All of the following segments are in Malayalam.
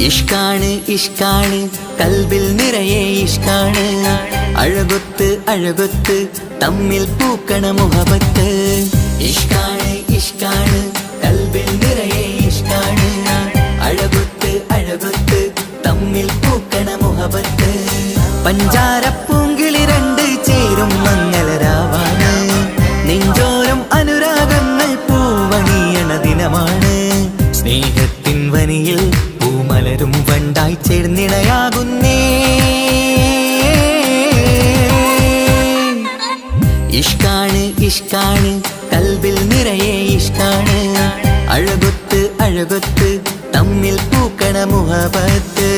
ഇഷ്കാണ് ഇഷ്കാണ് കൽബിൽ നിറയെ ഇഷ്കാണ് അഴകൊത്ത് അഴകൊത്ത് തമ്മിൽ പൂക്കണ മുഹബത്ത് ഇഷ്കാണ് ഇഷ്കാണ് കൽബിൽ നിറയെ ഇഷ്കാണ് അഴകൊത്ത് അഴകൊത്ത് തമ്മിൽ പൂക്കണ മുഹബത്ത് പഞ്ചാരപ്പൂങ്കിളി രണ്ട് ചേരും മംഗളരാവാണ് നെഞ്ചോരം അനുരാഗങ്ങൾ പൂവണിയണ ദിനമാണ് സ്നേഹത്തിൻ വനിയിൽ പൂമലരും വണ്ടായി ചേർന്നിണയാകുന്നേ ഇഷ്കാണ് ഇഷ്കാണ് കൽബിൽ നിറയെ ഇഷ്കാണ് അഴകൊത്ത് അഴകൊത്ത് തമ്മിൽ പൂക്കണ മുഹബത്ത്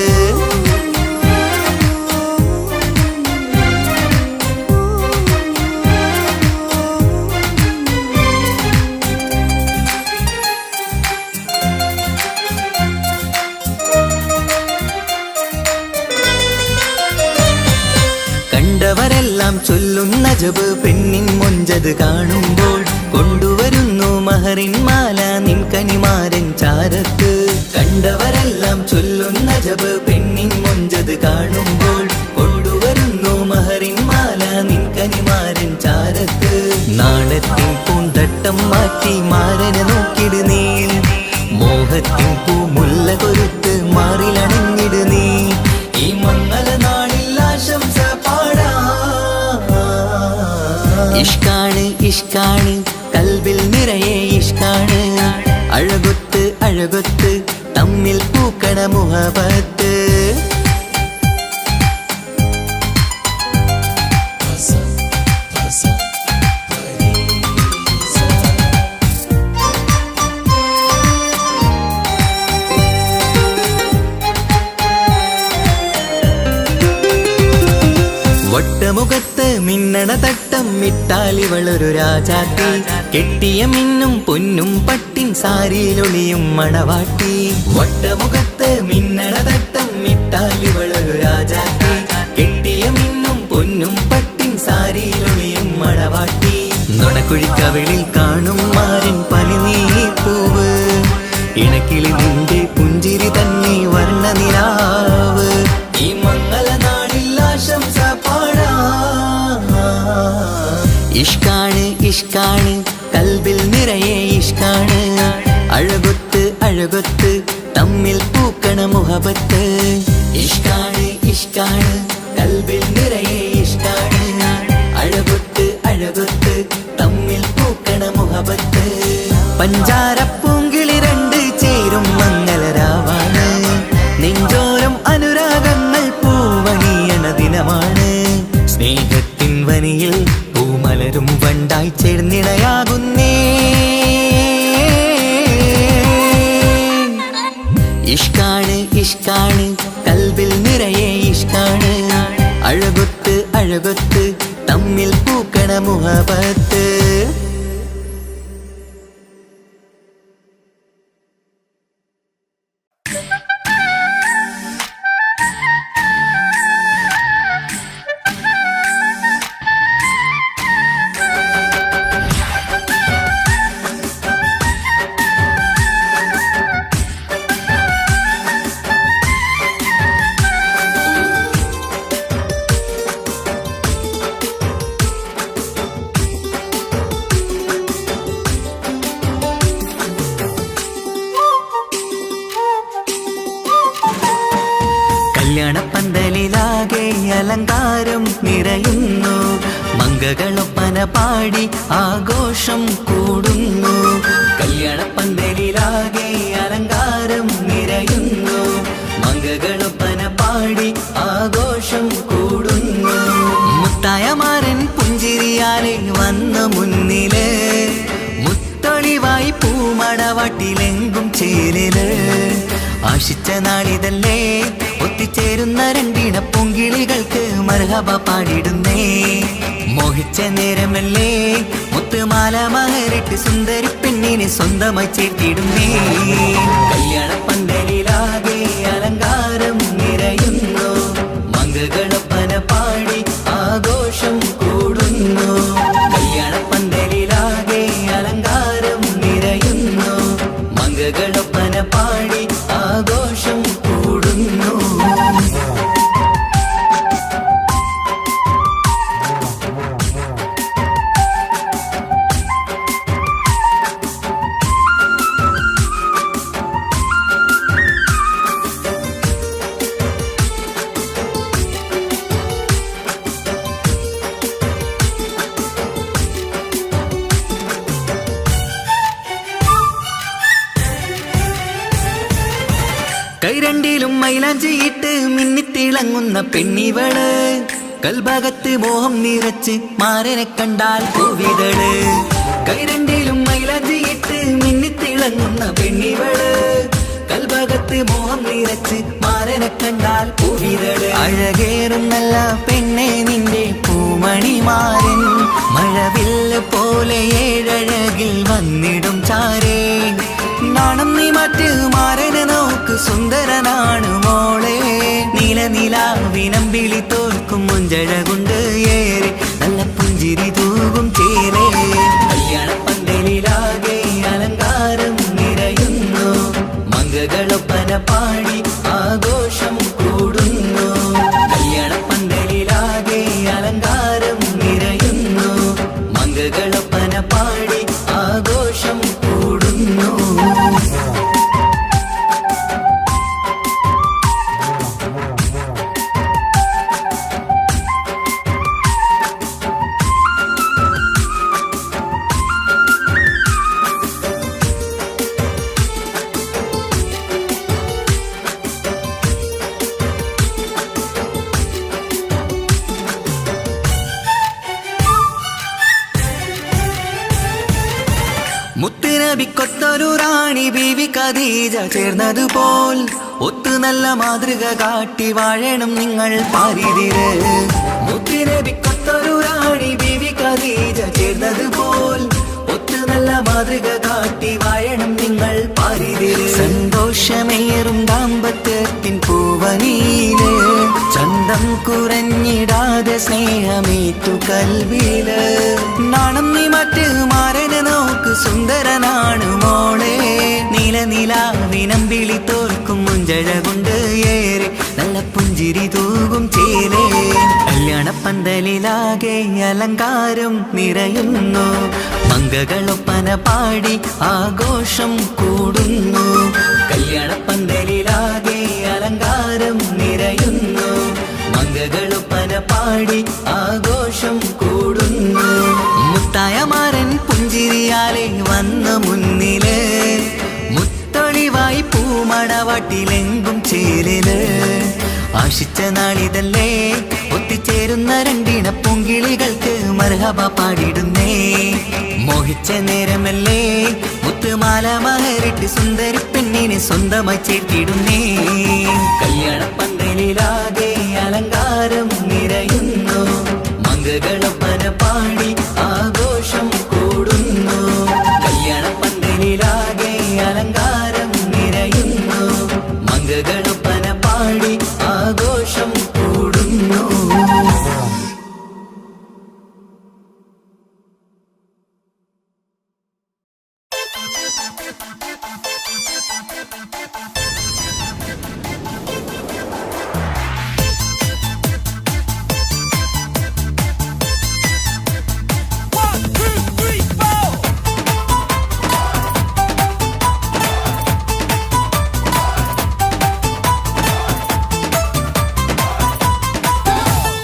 കണ്ടവരെല്ലാം ചൊല്ലുന്ന ജബ് പെണ്ണിൻ മൊഞ്ചത് കാണുമ്പോൾ കൊണ്ടുവരുന്നു മഹറിൻ മാല നിൻ കനിമാരൻ ചാരത്ത് കണ്ടവരെല്ലാം ചൊല്ലുന്ന ജബ് പെണ്ണിൻ മൊഞ്ചത് കാണുമ്പോൾ കൊണ്ടുവരുന്നു മഹറിൻ മാല നിൻ കനിമാരൻ ചാരത്ത് നാണത്തിൻ പൂന്തട്ടം മാറ്റി മാരനെ നോക്കിട് നീ മോഹത്തിൻ പൂമുല്ല കൊരുത്ത് മാറിലണഞ്ഞിട് നീ ഈ മംഗള നാളിൽ ആശംസ ഇഷ്കാണ് ഇഷ്കാണ് കൽബിൽ നിറയെ ഇഷ്കാണ് അഴകൊത്ത് അഴകൊത്ത് തമ്മിൽ പൂക്കണ മുഹബത്ത് വട്ടമുഖത്ത് മിന്നണ തട്ടം മിട്ടാലിവളൊരു രാജാത്തി കെട്ടിയ മിന്നും പൊന്നും പട്ടിൻ സാരിയിലൊളിയും മണവാട്ടി വട്ടമുഖത്ത് മിന്നണ തട്ടം മിട്ടാലിവളൊരു രാജാത്തി കെട്ടിയ മിന്നും പൊന്നും പട്ടിൻ സാരിയിലൊളിയും മണവാട്ടി നുണക്കുഴിക്കവിളിൽ കാണും മാരൻ പനിനീർപ്പൂവ് ഇണക്കിളി നിന്റെ പുഞ്ചിരി തന്നെ വർണ്ണനിലാവ് ഈ മംഗള നാളിൽ ആശംസ ഇഷ്കാണ് ഇഷ്കാണ് കൽബിൽ നിറയെ ഇഷ്കാണ് അഴകൊത്ത് അഴകൊത്ത് തമ്മിൽ പൂക്കണ മുഹബത്ത് ഇഷ്കാണ് ഇഷ്കാണ് കൽബിൽ നിറയെ ഇഷ്കാണ് അഴകൊത്ത് അഴകൊത്ത് തമ്മിൽ പൂക്കണ മുഹബത്ത് പഞ്ചാരപ്പൂങ്കിളി രണ്ട് ചേരും മംഗളരാവാണ് നെഞ്ചോരം അനുരാഗങ്ങൾ പൂവണിയണ ദിനമാണ് സ്നേഹത്തിൻ വനിയിൽ പൂമലരും വണ്ടായി ചേർന്നിണയാകുന്നേ ഇഷ്കാണ് ഇഷ്കാണ് കൽബിൽ നിറയെ ഇഷ്കാണ് അഴകൊത്ത് അഴകൊത്ത് തമ്മിൽ പൂക്കണ മുഹബത്ത് കല്യാണപ്പന്തലിലാകെ അലങ്കാരം നിറയുന്നു മംഗളൊപ്പന പാടി ആഘോഷം കൂടുന്നു കല്യാണപ്പന്തലിലാകെ അലങ്കാരം നിറയുന്നു മംഗളൊപ്പന പാടി ആഘോഷം കൂടുന്നു മുത്തായ മാരൻ പുഞ്ചിരിയാലെ വന്ന മുന്നില് മുത്തൊളിവായി പൂമടവാട്ടിലെങ്കും ചേലില് ആശിച്ച നാളിതല്ലേ ഒത്തിച്ചേരുന്ന രണ്ടിണ പൊങ്കിളികൾക്ക് മർഹബ പാടിടുന്നേ മോഹിച്ച നേരമല്ലേ മുത്തുമാല മഹരിട്ട് സുന്ദരി പെണ്ണിനെ സ്വന്തമായി ചേർത്തിടുന്നേ കല്യാണപ്പന്തലിലാകെ അലങ്കാരം നിറയുന്നു മംഗളൊപ്പന പാടി ആഘോഷം കൂടുന്നു കല്യാണപ്പന്തലിലാകെ അലങ്കാരം നിറയുന്നു മംഗളൊപ്പന പാടി ആഘോഷം കൂടുന്നു കൈരണ്ടിലും മൈലാഞ്ചിയിട്ട് മിന്നിത്തിളങ്ങുന്ന പെണ്ണിവള് കൽഭാഗത്ത് മോഹം നിറച്ച് മാരനെ കണ്ടാൽ പൂവിതള് കൈരണ്ടിലും മൈലാഞ്ചിയിട്ട് മിന്നിത്തിളങ്ങുന്ന പെണ്ണിവള് കൽഭാഗത്ത് മോഹം നിറച്ച് മാരനെ കണ്ടാൽ പൂവിതള് അഴകേറും നല്ല പെണ്ണെ നിന്റെ പൂമണിമാരൻ മഴവില്ല് പോലെ ഏഴഴകിൽ വന്നിടും ചാരേ നാണം നീ മാറ്റ് മാരനെ നോക്ക് സുന്ദരനാണ് മോളെ നീലനിലാവിനമ്പിളി തോൽക്കും മുഞ്ചഴകുണ്ട് ഏറെ നല്ല പുഞ്ചിരി തൂകും ചേരേ കല്യാണപ്പന്തലിലാകെ അലങ്കാരം നിറയുന്നു മംഗളൊപ്പന പാടി ആഘോഷം കൂടുന്നു കല്യാണപ്പന്തലിലാകെ അലങ്കാരം നിറയുന്നു മംഗളൊപ്പന പാടി ആഘോഷം കൂടുന്നു മുത്തുനബിക്കൊത്തൊരു റാണി ബീവി ഖദീജ ചേർന്നതുപോൽ ഒത്തു നല്ല മാതൃക കാട്ടി വാഴണം നിങ്ങൾ പാരിതിര് മുത്തുനബിക്കൊത്തൊരു റാണി ബീവി ഖദീജ ചേർന്നതുപോൽ ഒത്തു നല്ല മാതൃക കാട്ടി വാഴണം നിങ്ങൾ പാരിതിര് സന്തോഷമേറും ദാമ്പത്യത്തിൻ പൂവനീല് ചന്തം കുറഞ്ഞിടാതെ സ്നേഹമേറ്റു കൽവില് നാണം നീ മറ്റ് മാരനെ നോക്ക് സുന്ദരനാണ് മോളെ നീലനിലാവിനമ്പിളി തോൽക്കും മുഞ്ചഴകുണ്ട് ഏറെ നല്ല പുഞ്ചിരി തൂകും ചേലേ കല്യാണപ്പന്തലിലാകെ അലങ്കാരം നിറയുന്നു മംഗളൊപ്പന പാടി ആഘോഷം കൂടുന്നു കല്യാണപ്പന്തലിലാകെ അലങ്കാരം നിറയുന്നു മംഗളൊപ്പന പാടി ആഘോഷം കൂടുന്നു മുത്തായ മാരൻ പുഞ്ചിരിയാലെ വന്ന മുന്നില് മുത്തൊളിവായി പൂമണവാട്ടിലെങ്കും ചേരല് ആശിച്ച നാളിതല്ലേ ഒത്തിച്ചേരുന്ന രണ്ടിണ പൂങ്കിളികൾക്ക് മർഹബ പാടിടുന്നേ മോഹിച്ച നേരമല്ലേ മുത്തുമാല മഹരിട്ട് സുന്ദരി പെണ്ണിനെ സ്വന്തമായി ചേർത്തിടുന്നേ കല്യാണപ്പന്തലിലാകെ അലങ്കാരം നിറയുന്നു മംഗളൊപ്പന പാടി ആഘോഷം കൂടുന്നു കല്യാണപ്പന്തലിലാകെ അലങ്കാരം നിറയുന്നു മംഗളൊപ്പന പാടി ആഘോഷം കൂടുന്നു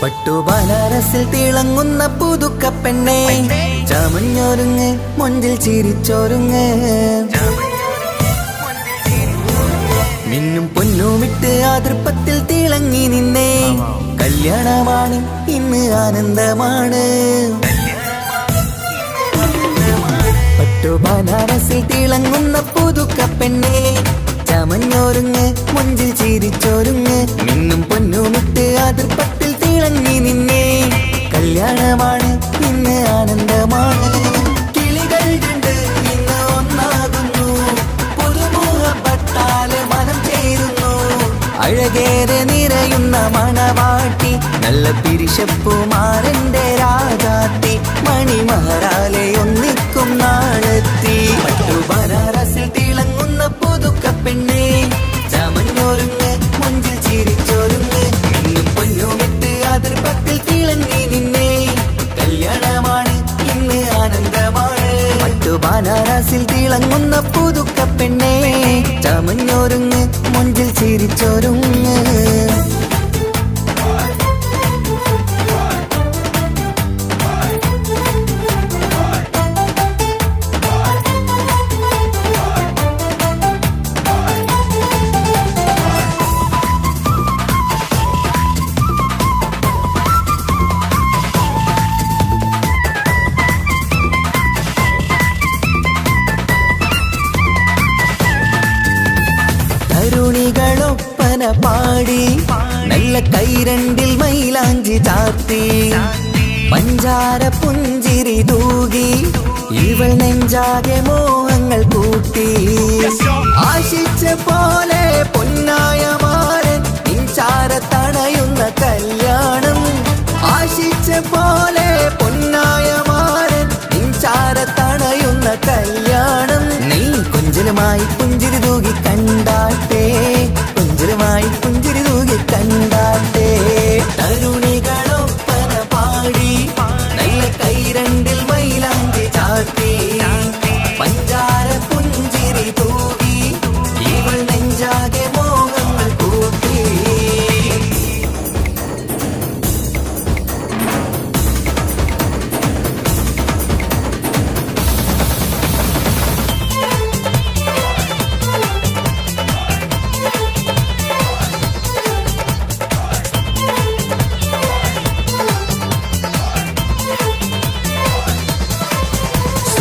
പട്ടുബനാരസിൽ തിളങ്ങുന്ന പുതുക്ക പെണ്ണെ ചമഞ്ഞൊരുങ്ങ് മുഞ്ചിൽ ചിരിച്ചൊരുങ്ങ് മിന്നും പൊന്നുമിട്ട് ആതൃപ്പത്തിൽ തിളങ്ങി നിന്നേ കല്യാണമാണ് ഇന്ന് ആനന്ദമാണ് പട്ടുബനാരസിൽ തിളങ്ങുന്ന പുതുക്ക പെണ്ണെ ചമഞ്ഞൊരുങ്ങ് മുഞ്ചിൽ ചിരിച്ചൊരുങ്ങ് മിന്നും പൊന്നുമിട്ട് ആതൃപ്പത്തിൽ തിളങ്ങി നിന്നേ കല്യാണമാണ് ഇന്ന് ആനന്ദമാണ് കിളികൾ രണ്ട് ഇന്ന് ഒന്നാകുന്നു പുതുമുഖപ്പെട്ടാല് മനം ചേരുന്നു അഴകേറെ നിറയുന്ന മണവാട്ടി നല്ല പിരിശപ്പുമാരന്റെ രാജാത്തി മണിമഹാരാലെ ഒന്നിക്കും നാളെത്തി പട്ടുബനാരസിൽ തിളങ്ങുന്ന പുതുക്ക പെണ്ണെ ചമഞ്ഞൊരുങ്ങ് മുഞ്ചിൽ ചിരിച്ചൊരുങ്ങ് മിന്നും പൊന്നുമിട്ട് ആതൃപ്പത്തിൽ തിളങ്ങി നിന്നേ കല്യാണമാണ് ഇന്ന് ആനന്ദമാണ് പട്ടുബനാരസിൽ തിളങ്ങുന്ന പുതുക്ക പെണ്ണെ ചമഞ്ഞൊരുങ്ങ് മുഞ്ചിൽ ചിരിച്ചൊരുങ്ങ് പാടി നല്ല കൈരണ്ടിൽ മൈലാഞ്ചി ചാർത്തി പഞ്ചാര പുഞ്ചിരി തൂകി ഇവൾ നെഞ്ചാകെ മോഹങ്ങൾ കൂട്ടി ആശിച്ച പോലെ പൊന്നായ മാരൻ ഇൻചാര തണയുന്ന കല്യാണം ആശിച്ച പോലെ പൊന്നായ മാരൻ ഇൻചാര തണയുന്ന കല്യാണം നീ കുഞ്ചലുമായി പുഞ്ചിരി തൂകി കണ്ടാട്ടെ കുഞ്ചലുമായി പുഞ്ചിരി തൂകി കണ്ടാട്ടെ തരുണികളൊപ്പന പാടി നല്ല കൈരണ്ടിൽ മൈലാഞ്ചി ചാർത്തി പഞ്ചാര പുഞ്ചിരി തൂകി ഇവൾ നെഞ്ചാകെ മോഹങ്ങൾ കൂട്ടി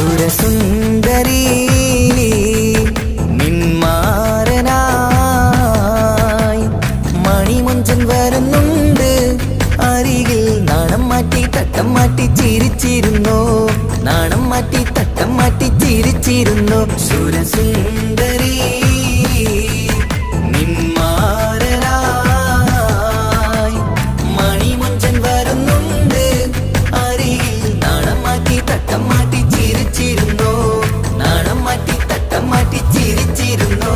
സുരസുന്ദരി നിന്മാരനായി മണിമുഞ്ചൻ വരുന്നുണ്ട് അരികിൽ നാണം മാറ്റി തട്ടം മാറ്റി ചിരിച്ചിരുന്നു നാണം മാറ്റി തട്ടം മാറ്റി ചിരിച്ചിരുന്നു സുരസുന്ദരി നിന്മാരനായി മണിമുഞ്ചൻ വരുന്നുണ്ട് അരികിൽ നാണം മാറ്റി തട്ടം മാറ്റി ചിരിച്ചിരുന്നു നാണം മാറ്റി തട്ടം മാറ്റി ചിരിച്ചിരുന്നു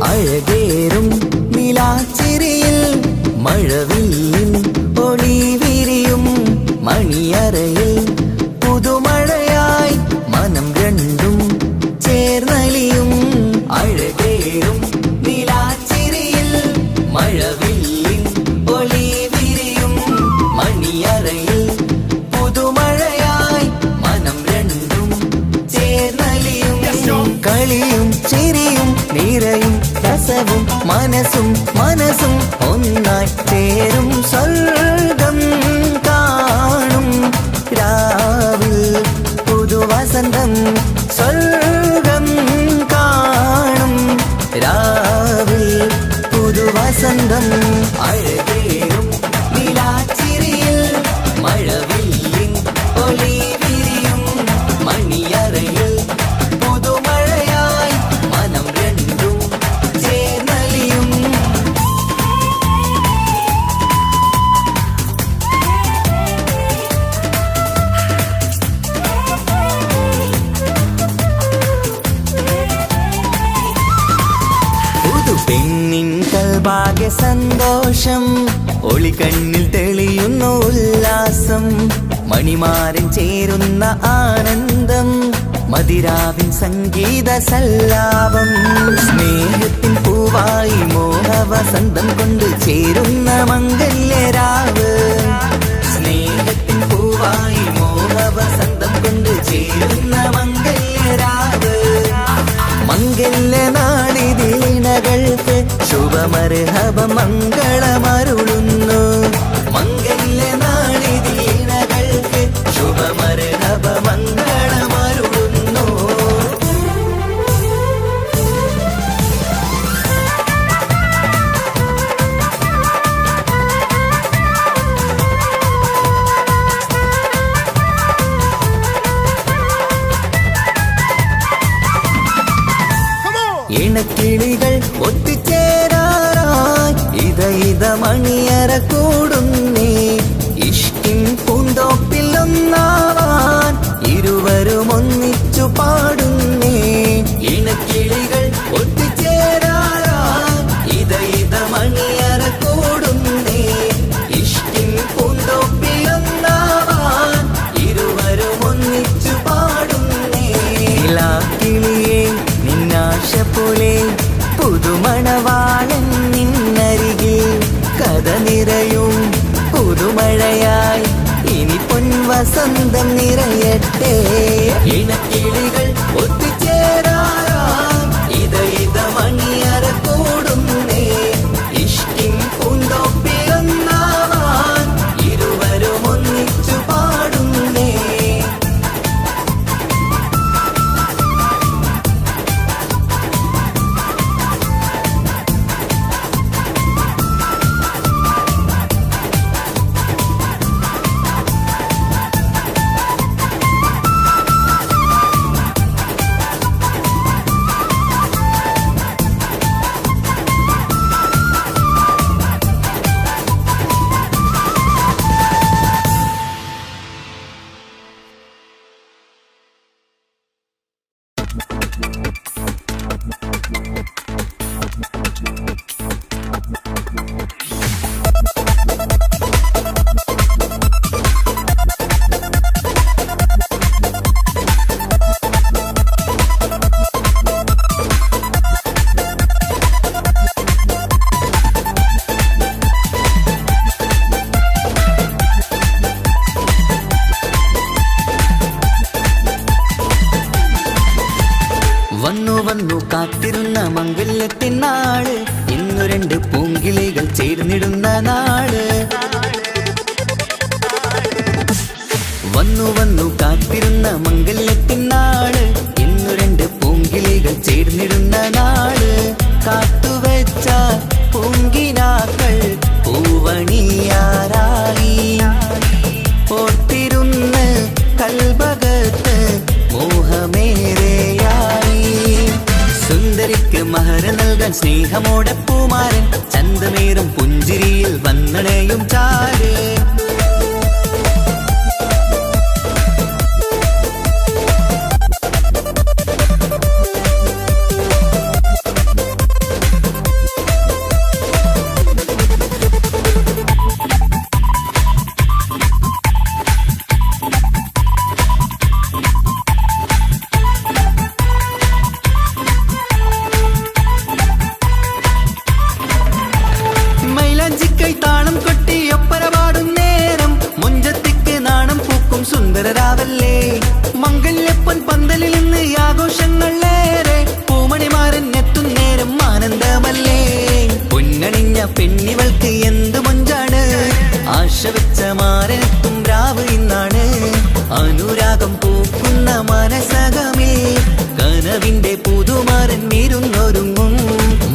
അഴകേറും നിലാച്ചിരിയിൽ മഴവില്ലിൻ ഒളി വിരിയും മണിയറയിൽ പുതുമഴയായി മനം രണ്ടും ചേർന്നലിയും അഴകേറും നിലാച്ചിരിയിൽ മഴവില്ലിൻ ഒളി വിരിയും മണിയറയിൽ പുതുമഴയായി മനം രണ്ടും ചേർന്നലിയും കളിയും ചിരിയും നിറയും രസവും മനസ്സും മനസ്സും ഒന്നായി ചേരും സ്വർഗം കാണും രാവിൽ പുതുവസന്തം സ്വർഗം കാണും രാവിൽ പുതുവസന്തം അഴകേറും നിലാച്ചിരിയിൽ മഴവില്ലിൻ ഒളി വിരിയും മണിയറയിൽ പുതുമഴയായി മനം രണ്ടും ചേർന്നലിയും പെണ്ണിൻ കൽഭാഗ്യ സന്തോഷം ഒളികണ്ണിൽ തെളിയുന്നു ഉല്ലാസം മണിമാരൻ ചേരുന്ന ആനന്ദം മതിരാവിൻ സംഗീത സല്ലാപം സ്നേഹത്തിൻ പൂവായി മോഹവസന്തം കൊണ്ട് ചേരുന്ന മംഗല്യരാവ് സ്നേഹത്തിൻ പൂവായി മോഹവസന്തം കൊണ്ട് ചേരുന്ന മംഗല്യരാവ് മംഗല്യ നാളിതീണകൾക്ക് ശുഭമർഹബ മംഗളമരുളുന്നു മംഗല്യ നാളിതീണകൾക്ക് ശുഭമർഹബ മംഗളമരുളുന്നു ഇണക്കിളികൾ ഒത്തുചേരാറായി ഇത മണിയറ കൂടുന്നേ ഇഷ്കിൻ പൂന്തോപ്പിൽ ഒന്നാവാൻ ഇരുവരും ഒന്നിച്ചു പാടുന്നേ ഇണക്കിളികൾ ഒത്തുചേരാറായി ഇത മണിയറ കൂടുന്നേ ഇഷ്കിൻ പൂന്തോപ്പിൽ ഒന്നാവാൻ ഇരുവരും ഒന്നിച്ചു പാടുന്നേ കിളിയേ നിന്നാശ പോലെ പുതുമണവാളൻ നിന്നരികിൽ കഥ നിറയും പുതുമഴയായി ഇനി പൊൻവസന്തം നിറയട്ടെ ഇണക്കിളികൾ ഒത്തു വന്നു വന്നു കാത്തിരുന്ന മംഗല്യത്തിനാള്, ഇന്നു രണ്ട് പൂങ്കിളികൾ ചേർന്നിടുന്ന നാള്. വന്നു വന്നു കാത്തിരുന്ന മംഗല്യത്തിനാള്, ഇന്നു രണ്ട് പൂങ്കിളികൾ ചേർന്നിടുന്ന നാള്. കാത്തുവെച്ച പൂങ്കിനാക്കൾ പൂവണിയാറായി, ഓർത്തിരുന്ന് കൽബകത്ത് മോഹമേറെയായി. സുന്ദരിക്ക് മഹർ നൽകാൻ സ്നേഹമോടെ പൂമാരൻ, ചന്തമേറും പുഞ്ചിരിയിൽ വന്നണയും ചാര്. താളം കൊട്ടി ഒപ്പരപാടും നേരം, മുഞ്ചത്തിക്ക് നാണം പൂക്കും സുന്ദരരാവല്ലേ. മംഗല്യപ്പൻ പന്തലിൽ നിന്ന് ആഘോഷങ്ങളേറെ, പൂമണിമാരൻ എത്തും നേരം ആനന്ദമല്ലേ. പൊന്നണിഞ്ഞ പെണ്ണിവൾക്ക് എന്ത് മൊഞ്ചാണ്, ആശ വെച്ച മാരനെത്തും രാവ് ഇന്നാണ്. അനുരാഗം പൂക്കുന്ന മനസകമേ, കനവിന്റെ പുതുമാരൻ ഇരുന്നൊരുങ്ങും.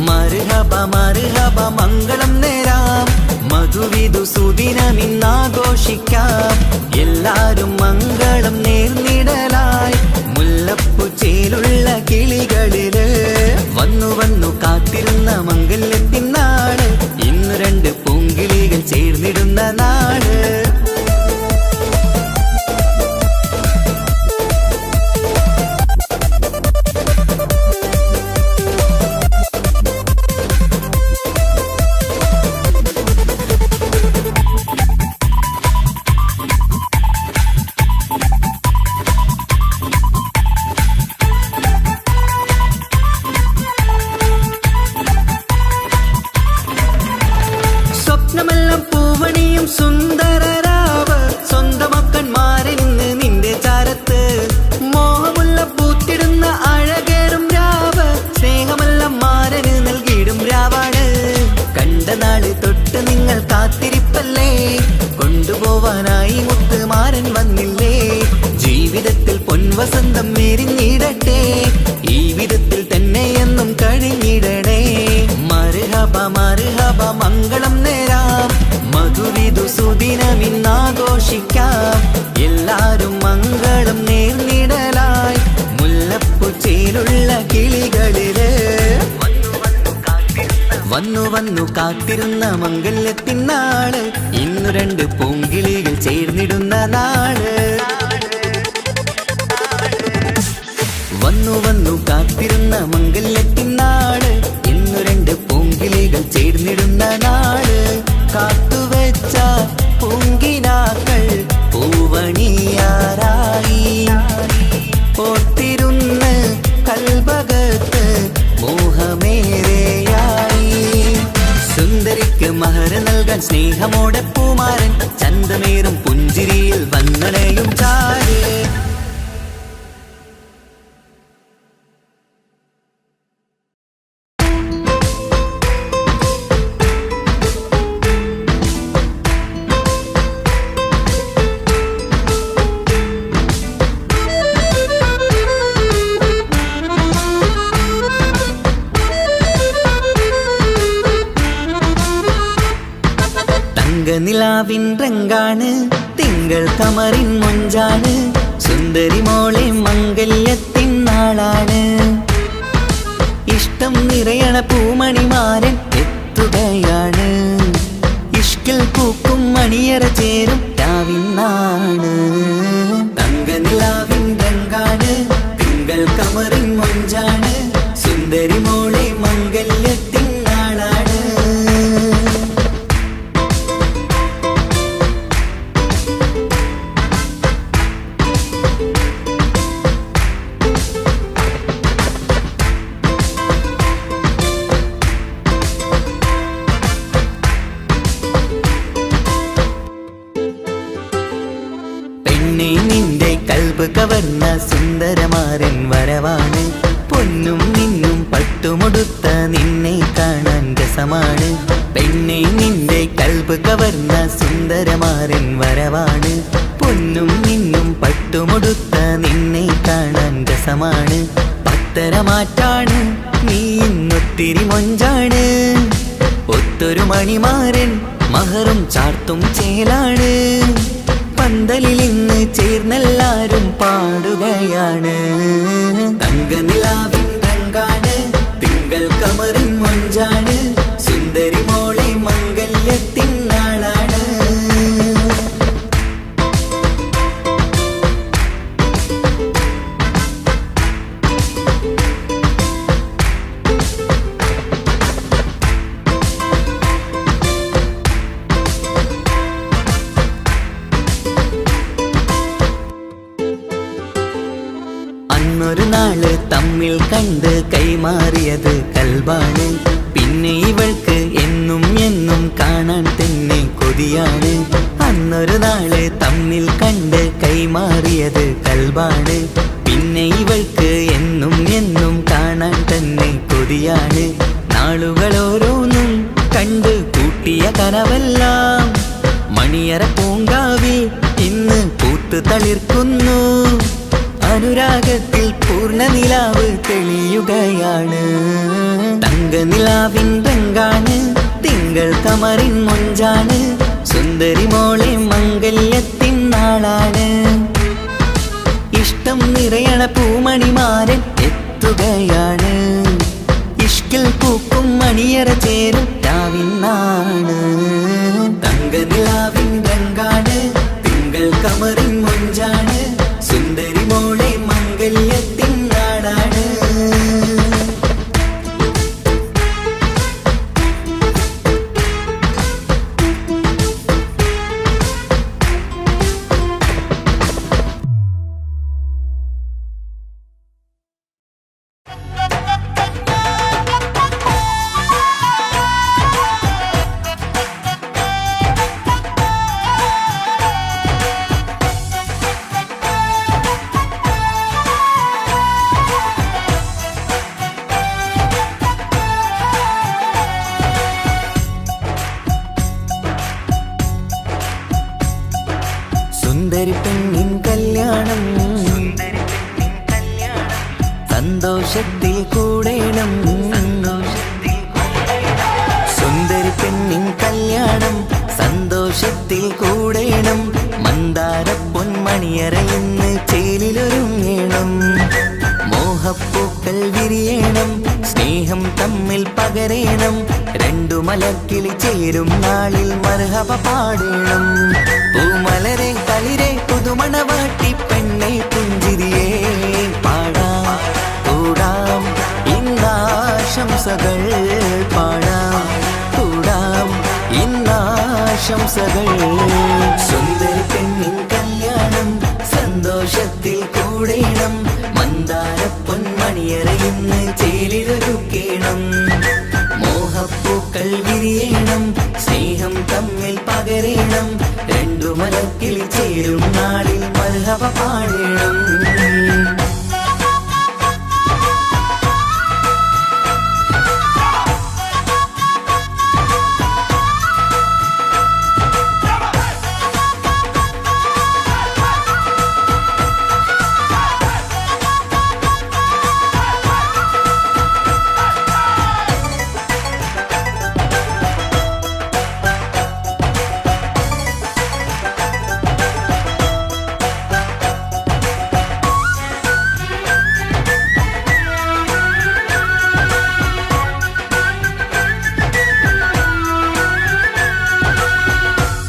മർഹബ മർഹബ മംഗളം നേരാം, മധുവിധു സുദിനമിന്നാഘോഷിക്കാം. എല്ലാരും മംഗളം നേർന്നിടലായി, മുല്ലപ്പൂ ചേലുള്ള കിളികളില്. വന്നു വന്നു കാത്തിരുന്ന മംഗല്യത്തിനാള്, ഇന്നു രണ്ട് പൂങ്കിളികൾ ചേർന്നിടുന്ന നാള്. സ്വപ്നമെല്ലാം പൂവണിയും സുന്ദരരാവ്, സ്വന്തമക്കന്മാരിന്ന് നിന്റെ ചാരത്ത്. മോഹമുള്ള പൂത്തിടുന്ന അഴകേറും രാവ്, സ്നേഹമെല്ലാം മാരന് നൽകിയിടും രാവാണ്. കണ്ട നാള് തൊട്ട് നിങ്ങൾ കാത്തിരിപ്പല്ലേ, കൊണ്ടുപോവാനായി മുത്തുമാരൻ വന്നില്ലേ. ജീവിതത്തിൽ പൊൻവസന്തം എരിഞ്ഞിടട്ടെ, ഈ വിധത്തിൽ തന്നെ എന്നും കഴിഞ്ഞിടണേ. മർഹബ മർഹബ മംഗളം നേരാം, മധുവിധു സുദിനമിന്നാഘോഷിക്കാം. എല്ലാരും മംഗളം നേർന്നിടലായി, മുല്ലപ്പൂ ചേലുള്ള കിളികളില്. വന്നു വന്നു കാത്തിരുന്ന മംഗല്യത്തിനാള്, ഇന്നു രണ്ട് പൂങ്കിളികൾ ചേർന്നിടുന്ന നാള്. വന്നു വന്നു കാത്തിരുന്ന മംഗല്യത്തിനാള്, ഇന്നു രണ്ട് പൂങ്കിളികൾ ചേർന്നിടുന്ന നാള്. കാത്തുവെച്ച പൂങ്കിനാക്കൾ പൂവണിയാറായി, ഓർത്തിരുന്ന് കൽബകത്ത് മോഹമേറെയായി. സുന്ദരിക്ക് മഹർ നൽകാൻ സ്നേഹമോടെ പൂമാരൻ, ചന്തമേറും പുഞ്ചിരിയിൽ വന്നണയും ചാര്. നിലാവിൻ രംഗാണ്, തിങ്കൾ കമറിൻ മൊഞ്ചാണ്, സുന്ദരി മോളെ മംഗല്യത്തിൻ നാളാണ്. ഇഷ്ടം നിറയണ പൂമണിമാരൻ എത്തുകയാണ്, ഇഷ്കിൽ പൂക്കും മണിയറ ചേരും രാവിനാണ്. തങ്ക നിലാവിൻ രംഗാണ്, തിങ്കൾ കമറിൻ മൊഞ്ചാണ് സുന്ദരി മോളെ മംഗല്യത്തിൻ നാളാണ് പെണ്ണെ നിന്റെ കൽബ് കവർന്ന സുന്ദരമാരൻ വരവാണ് പൊന്നും നിന്നും പട്ടുമൊടുത്ത നിന്നെ കാണാൻ രസമാണ് പെണ്ണെ നിന്റെ കൽബ് കവർന്ന സുന്ദരമാരൻ വരവാണ് പൊന്നും നിന്നും പട്ടുമൊടുത്ത നിന്നെ കാണാൻ രസമാണ് പത്തരമാറ്റാണ് നീ ഇന്നൊത്തിരി മൊഞ്ചാണ് ഒത്തൊരു മണിമാരൻ മഹറും ചാർത്തും ചേലാണ് പന്തലിൽ ഇന്ന് ചേർന്നെല്ലാരും പാടുകയാണ് തങ്കനിലാവിൻ രംഗാണ് തിങ്കൾ കമറിൻ മൊഞ്ചാണ് സുന്ദരി മോളെ മംഗല്യത്തിൻ നാളാണ് അന്നൊരു നാള് തമ്മിൽ കണ്ട് കൈമാറിയത് കൽബാണ് പിന്നെ ഇവൾക്ക് എന്നും എന്നും കാണാൻ തന്നെ കൊതിയാണ് അന്നൊരു നാള് തമ്മിൽ കണ്ട് കൈമാറിയത് കൽബാണ് പിന്നെ ഇവൾക്ക് എന്നും എന്നും കാണാൻ തന്നെ കൊതിയാണ് നാളുകൾ ഓരോന്നും കണ്ട് കൂട്ടിയ കനവെല്ലാം മണിയറ പൂങ്കാവിൽ ഇന്ന് പൂത്തു തളിർക്കുന്നു അനുരാഗത്തിൽ പൂർണ്ണ നിലാവ് തെളിയുകയാണ് തങ്കനിലാവിൻ രംഗാണ് തിങ്കൾ കമറിൻ മൊഞ്ചാണ് സുന്ദരി മോളെ മംഗല്യത്തിൻ നാളാണ് ഇഷ്ടം നിറയണ പൂമണിമാരൻ എത്തുകയാണ് ഇഷ്കിൽ പൂക്കും മണിയറ ചേരും രാവിനാണ് തങ്കനിലാവിൻ രംഗാണ് തിങ്കൾ കമറിൻ മൊഞ്ചാണ് സുന്ദരി മോളെ മംഗല്യത്തിൻ നാടാണ് സുന്ദരി പെണ്ണിൻ കല്യാണം സന്തോഷത്തിൽ കൂടേണം സുന്ദരി പെണ്ണിൻ കല്യാണം സന്തോഷത്തിൽ കൂടേണം മന്ദാര പൊന്മണിയറ ഇന്ന് ചേലിലൊരുങ്ങേണം മോഹപ്പൂക്കൾ വിരിയണം സ്നേഹം തമ്മിൽ പകരേണം രണ്ടു മലക്കിളി ചേരും നാളിൽ മർഹബ പാടേണം പൂമലരെ കളിരെ പുതുമണവാട്ടി പെണ്ണെ പുഞ്ചിരിയേ പാടാം കൂടാം ഇന്നാശംസകൾ പാടാം കൂടാം ഇന്നാശംസകൾ സുന്ദരി പെണ്ണിൻ കല്യാണം സന്തോഷത്തിൽ കൂടേണം മന്ദാര പൊന്മണിയറ ഇന്ന് ചേലിലൊരുക്കേണം മോഹപ്പൂക്കൾ വിരിയണം സ്നേഹം തമ്മിൽ പകരേണം രണ്ടു മലക്കിളി ചേരും നാളിൽ മർഹബ പാടേണം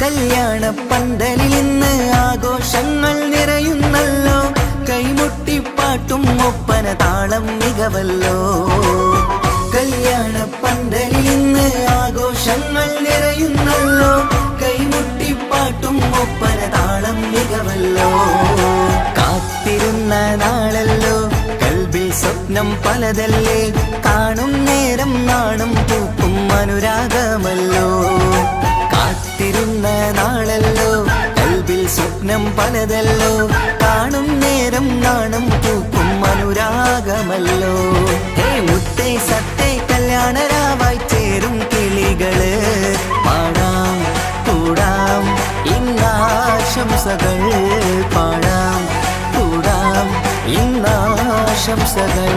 കല്യാണ പന്തലിൽ ഇന്ന് ആഘോഷങ്ങൾ നിറയുന്നല്ലോ കൈമുട്ടിപ്പാട്ട് പാട്ടും ഒപ്പന താളം മികവല്ലോ. കല്യാണ പന്തലിൽ ഇന്ന് ആഘോഷങ്ങൾ നിറയുന്നല്ലോ. കൈമുട്ടിപ്പാട്ടും ഒപ്പന താളം മികവല്ലോ. കാത്തിരുന്ന നാളല്ലോ, കൽബിൽ സ്വപ്നം പലതല്ലേ. കാണും നേരം നാണം പൂക്കും അനുരാഗമല്ലോ. കാത്തിരുന്ന നാളല്ലോ, കൽബിൽ സ്വപ്നം പലതല്ലോ. കാണും നേരം നാണം പൂക്കും അനുരാഗമല്ലോ. ഹേ മുത്തേ സത്തേ കല്യാണരാവായി ചേരും കിളികള്. പാടാം കൂടാം ഇന്നാശംസകൾ. പാടാം കൂടാം ഇന്നാശംസകൾ.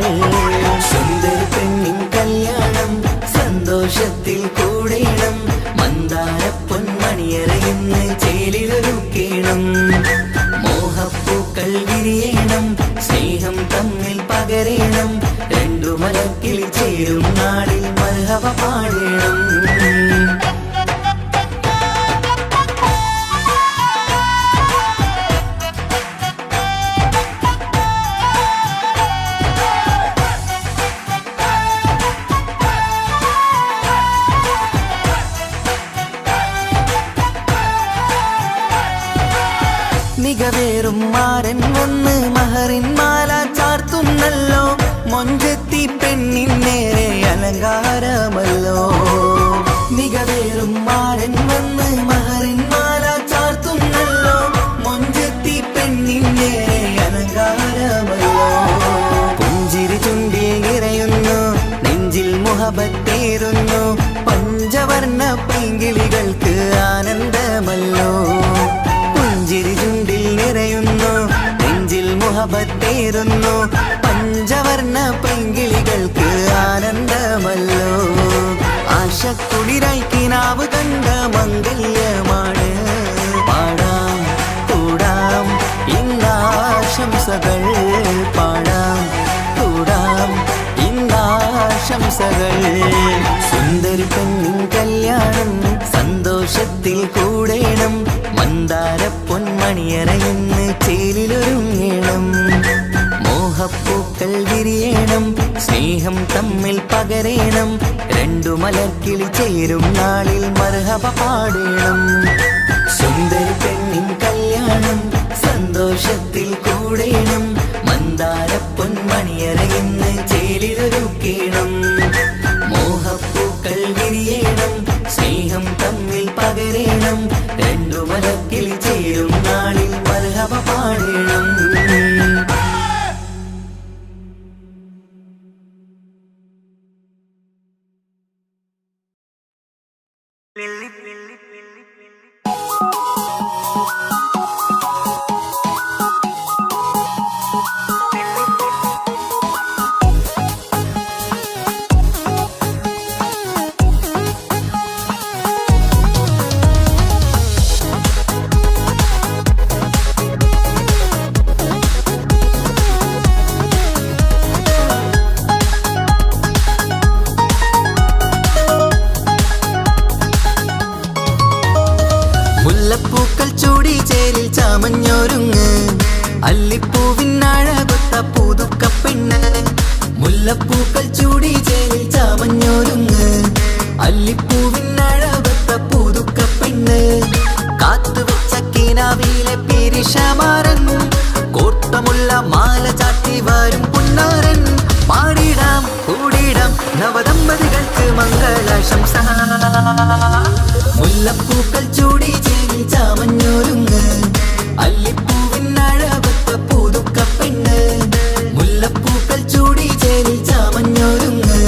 സുന്ദര പെണ്ണിൻ കല്യാണം സന്തോഷത്തിൽ കൂടേണം. മന്ദാര പൊന്മണിയറയിന്ന് ചേലിലൊരുക്കേണം. മോഹപ്പൂക്കൾ വിരിയണം, സ്നേഹം തമ്മിൽ പകരേണം. രണ്ടു മലക്കിൽ ചേരും നാളിൽ മർഹബ പാടേണം. മികവേറും മാരൻ വന്ന് മഹറിൻ മാല ചാർത്തുന്നല്ലോ. മൊഞ്ചെത്തി പെണ്ണിൻ നേരെ അലങ്കാരമല്ലോ. മികവേറും മാരൻ വന്ന് മഹറിൻ മാല ചാർത്തുന്നല്ലോ. മൊഞ്ചെത്തി പെണ്ണിൻ നേരെ അലങ്കാരമല്ലോ. പുഞ്ചിരി ചുണ്ടിൽ നിറയുന്നു, നെഞ്ചിൽ മുഹബത്തേറുന്നു. പഞ്ചവർണ്ണ പൈങ്കിളികൾക്ക് ആനന്ദമല്ലോ. പുഞ്ചിരി ചുണ്ടിൽ നിറയുന്നു, നെഞ്ചിൽ മുഹബത്തേറുന്നു. പഞ്ചവർണ്ണ പൈങ്കിളികൾക്ക് ആനന്ദമല്ലോ. ആശക്കുളിരായി കിനാവ് കണ്ട മംഗല്യമാണ്. പാടാം കൂടാം ഇന്നാശംസകൾ. പാടാം കൂടാം ഇന്നാശംസകൾ. സുന്ദരി പെണ്ണിൻ കല്യാണം സന്തോഷത്തിൽ കൂടേണം. മന്ദാര പൊന്മണിയറയിന്ന് ചേലിലൊരുങ്ങേണം. മോഹപ്പൂക്കൾ വിരിയണം, സ്നേഹം തമ്മിൽ പകരേണം. രണ്ടു മലക്കിളി ചേരും നാളിൽ മർഹബ പാടേണം. സുന്ദരി പെണ്ണിൻ കല്യാണം സന്തോഷത്തിൽ കൂടേണം. മന്ദാര പൊന്മണിയറയിന്ന് ചേലിലൊരുക്കേണം. മോഹപ്പൂക്കൾ വിരിയണം, സ്നേഹം തമ്മിൽ പകരേണം. രണ്ടു മലക്കിൽ ചേരും നാളിൽ മർഹബ പാടേണം. മുല്ലപ്പൂക്കൾ ചൂടി ചേരിൽ ചാമഞ്ഞൊരുങ്ങ്. അല്ലിപ്പൂവിനഴകൊത്ത പുതുക്കപ്പെണ്ണ്. മുല്ലപ്പൂക്കൾ ചൂടി ചേരിൽ ചാമഞ്ഞൊരുങ്ങ്. അല്ലിപ്പൂവിനഴകൊത്ത പുതുക്കപ്പെണ്ണ്. കാത്തുവെച്ച കിനാവിലെ പിരിശമാരൻ. കോട്ടമുള്ള മാല ചാട്ടി വരും പുന്നാരൻ. പാടിടാം കൂടിടാം നവദമ്പതികൾക്ക് മംഗളാശംസ. മുല്ലപ്പൂക്കൾ ചൂടി ചേരി ചാമഞ്ഞൊരുങ്ങ്. അല്ലിപ്പൂവിനഴകൊത്ത പുതുക്കപ്പെണ്ണ്. മുല്ലപ്പൂക്കൾ ചൂടി ചേരി ചാമഞ്ഞൊരുങ്ങ്.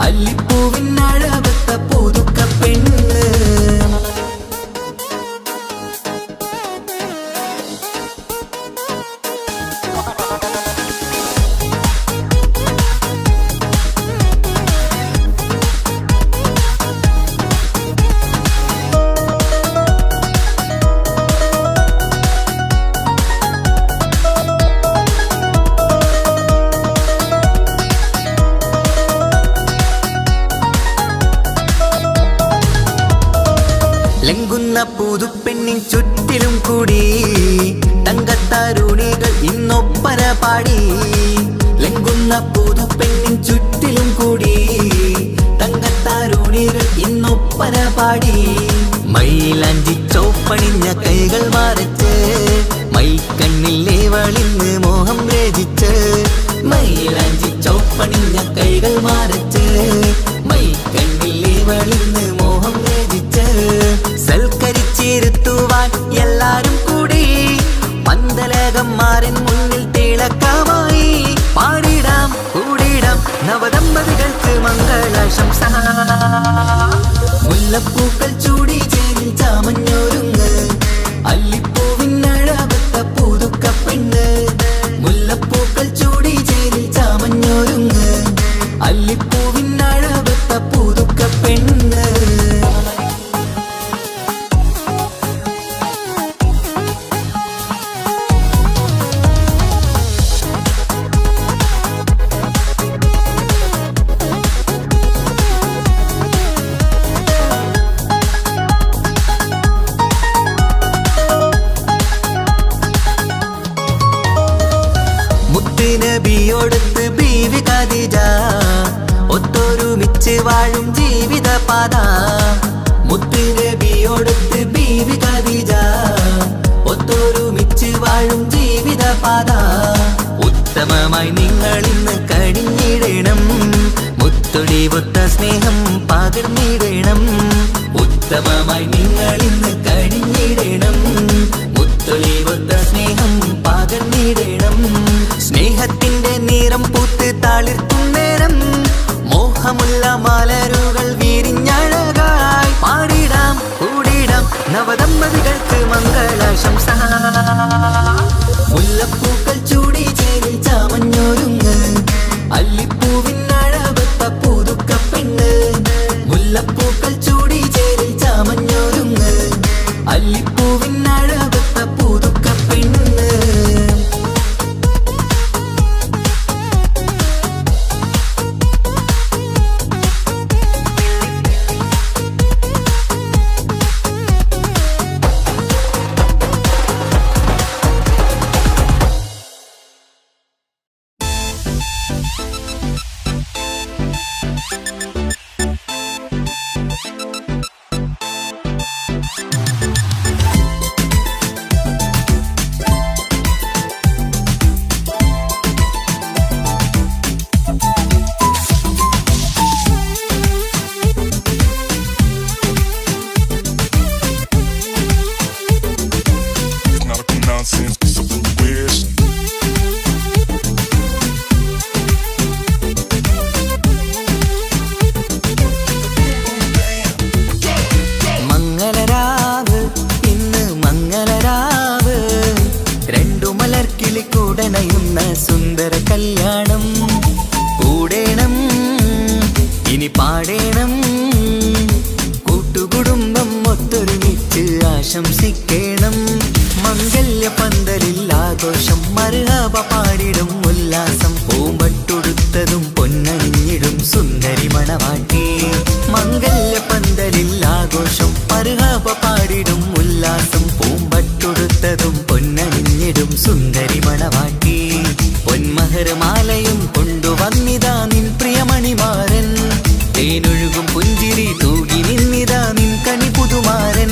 അല്ലിപ്പൂവിനഴകൊത്ത പുതുക്കപ്പെണ്ണ്. ലംഘുന്ന പുതുപ്പെണ്ണിൻ ചുറ്റിലും കൂടി തങ്കത്താരുണികൾ ഇന്നൊപ്പന പാടി. നിന്ന പുതുപ്പെണ്ണിൻ ചുറ്റിലും കൂടി തങ്കത്താരുണികൾ ഇന്നൊപ്പന പാടി. മൈലാഞ്ചി ചോപ്പണിഞ്ഞ കൈകൾ മറച്ച് മൈക്കണ്ണിലെ വളിന്ന് മോഹം രചിച്ച്. മൈലാഞ്ചി ചോപ്പണിഞ്ഞ കൈകൾ മറച്ച് മൈക്കണ്ണിലെ വളിന്ന് മോഹം രചിച്ച്. സൽക്കരിച്ചിരുത്തുവാൻ എല്ലാരും കൂടി പന്തലകന്മാരൻ മുന്നിൽ തിളക്കമായി. പാടിടാം കൂടിടാം നവദമ്പതികൾക്ക് മംഗളാശംസ. മുല്ലപ്പൂക്കൾ ചൂടി ചേരിൽ ചാമഞ്ഞൊരുങ്ങ് അല്ലിപ്പൂവിനഴകത്ത പുതുക്കപ്പെണ്ണ്. മുല്ലപ്പൂക്കൾ ചൂടി ചേരിൽ ചാമഞ്ഞൊരുങ്ങ് അല്ലിപ്പൂവിനഴകത്ത പുതുക്കപ്പെണ്ണ്. നബിയോടൊത്ത് ബീവി ഖദീജ ഒത്തൊരുമിച്ച് വാഴും ജീവിതപാത. മുത്ത് നബിയോടൊത്ത് ബീവി ഖദീജ ഒത്തൊരുമിച്ച് വാഴും ജീവിതപാത. ഉത്തമമായി നിങ്ങൾ ഇന്ന് കഴിഞ്ഞിടണം, മുത്തൊടിവൊത്ത സ്നേഹം പകർന്നിടണം. ഉത്തമമായി നിങ്ങൾ ഇന്ന് കഴിഞ്ഞിടണം, മുത്തൊടിവൊത്ത സ്നേഹം പകർന്നിടണം. സ്നേഹത്തിന്റെ നിറം പൂത്ത് താളിർക്കും നേരം മോഹമുള്ള മലരുകൾ വിരിഞ്ഞഴകായി. പാടിടാം കൂടിടാം നവദമ്പതികൾക്ക് മംഗളാശംസ. മുല്ലപ്പൂക്കൾ ചൂടി ചേരിൽ ചാമഞ്ഞൊരുങ്ങ് അല്ലിപ്പൂവിനഴകത്ത പുതുക്കപ്പെണ്ണ്. മുല്ലപ്പൂക്കൾ ചൂടി ചേരിൽ ചാമഞ്ഞൊരുങ്ങ് അല്ലിപ്പൂവിനഴകത്ത പുതുക്കപ്പെണ്ണ്. സുന്ദര കല്യാണം കൂടേണം ഇനി പാടേണം. കൂട്ടുകുടുംബം ഒത്തൊരുമിച്ച് ആശംസിക്കണം. മംഗല്യ പന്തലിൽ ആഘോഷം മർഹബ പാടിടും ഉല്ലാസം. പൂമ്പട്ടുടുത്തതും പൊന്നണിഞ്ഞിടും സുന്ദരി മണവാട്ടി. മംഗല്യ പന്തലിൽ ആഘോഷം മർഹബ പാടിടും ഉല്ലാസം. പൂമ്പട്ടുടുത്തതും പൊന്നണിഞ്ഞിടും സുന്ദരി മണവാട്ടി. പൊന്മഹർമാലയും കൊണ്ടുവന്നിതാ നിൻ പ്രിയമണിമാരൻ. തേനൊഴുകും പുഞ്ചിരി തൂകി നിന്നിതാ നിൻ കണി പുതുമാരൻ.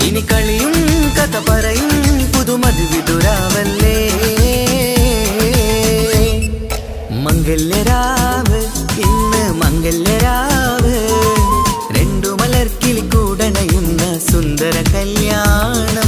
ഇനി കളിയും കഥ പറയും പുതുമധുവിതുരാവല്ലേ. മംഗല്യരാവ് ഇന്ന് മംഗല്യരാവ്. രണ്ടു മലർക്കിളി കൂടണയുന്ന സുന്ദര കല്യാണം.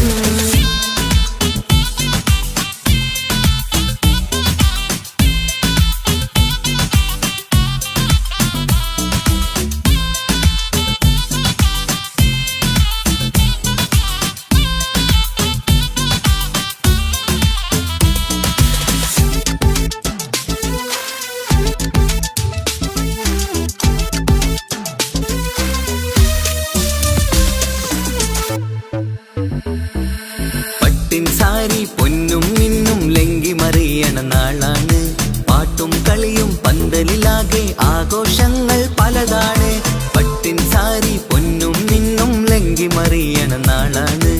സാരി പൊന്നും മിന്നും ലങ്കി മറിയണ നാളാണ്. പാട്ടും കളിയും പന്തലിലാകെ ആഘോഷങ്ങൾ പലതാണ്. പട്ടിൻ സാരി പൊന്നും മിന്നും ലങ്കി മറിയണ നാളാണ്.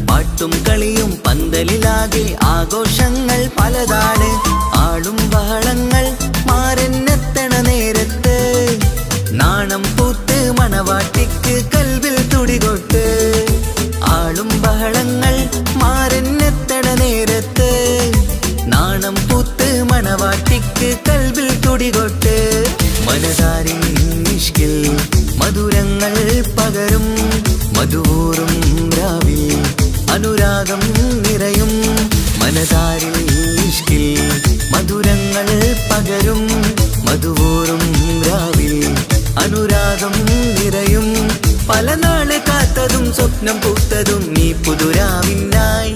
പാട്ടും കളിയും പന്തലിലാകെ ആഘോഷങ്ങൾ പലതാണ്. ആളും ബഹളങ്ങൾ മാരെന്നെത്തണ നേരത്ത് നാണം പൂത്ത് മണവാട്ടിക്ക് കൽവിൽ തുടികൊട്ട് ആളും ബഹളങ്ങൾ മാരെന്നെത്തണ നേരത്ത് നാണം പൂത്ത് മണവാട്ടിക്ക് കൽവിൽ തുടികൊട്ട് മനതാരിൻ ഇഷ്കിൽ മധുരങ്ങൾ പകരും മധുവൂറും രാവിൽ അനുരാഗം നിറയും മനതാരിൽ ഇഷ്കിൽ മധുരങ്ങൾ പകരും മധുവൂറും രാവിൽ അനുരാഗം നിറയും പല നാള് കാത്തതും സ്വപ്നം പൂത്തതും ഈ പുതുരാവിനായി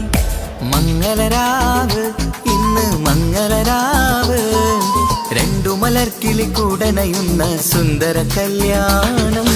മംഗളരാവ് ഇന്ന് മംഗളരാവ് രണ്ടു മലർക്കിളി കൂടനയുന്ന സുന്ദര കല്യാണം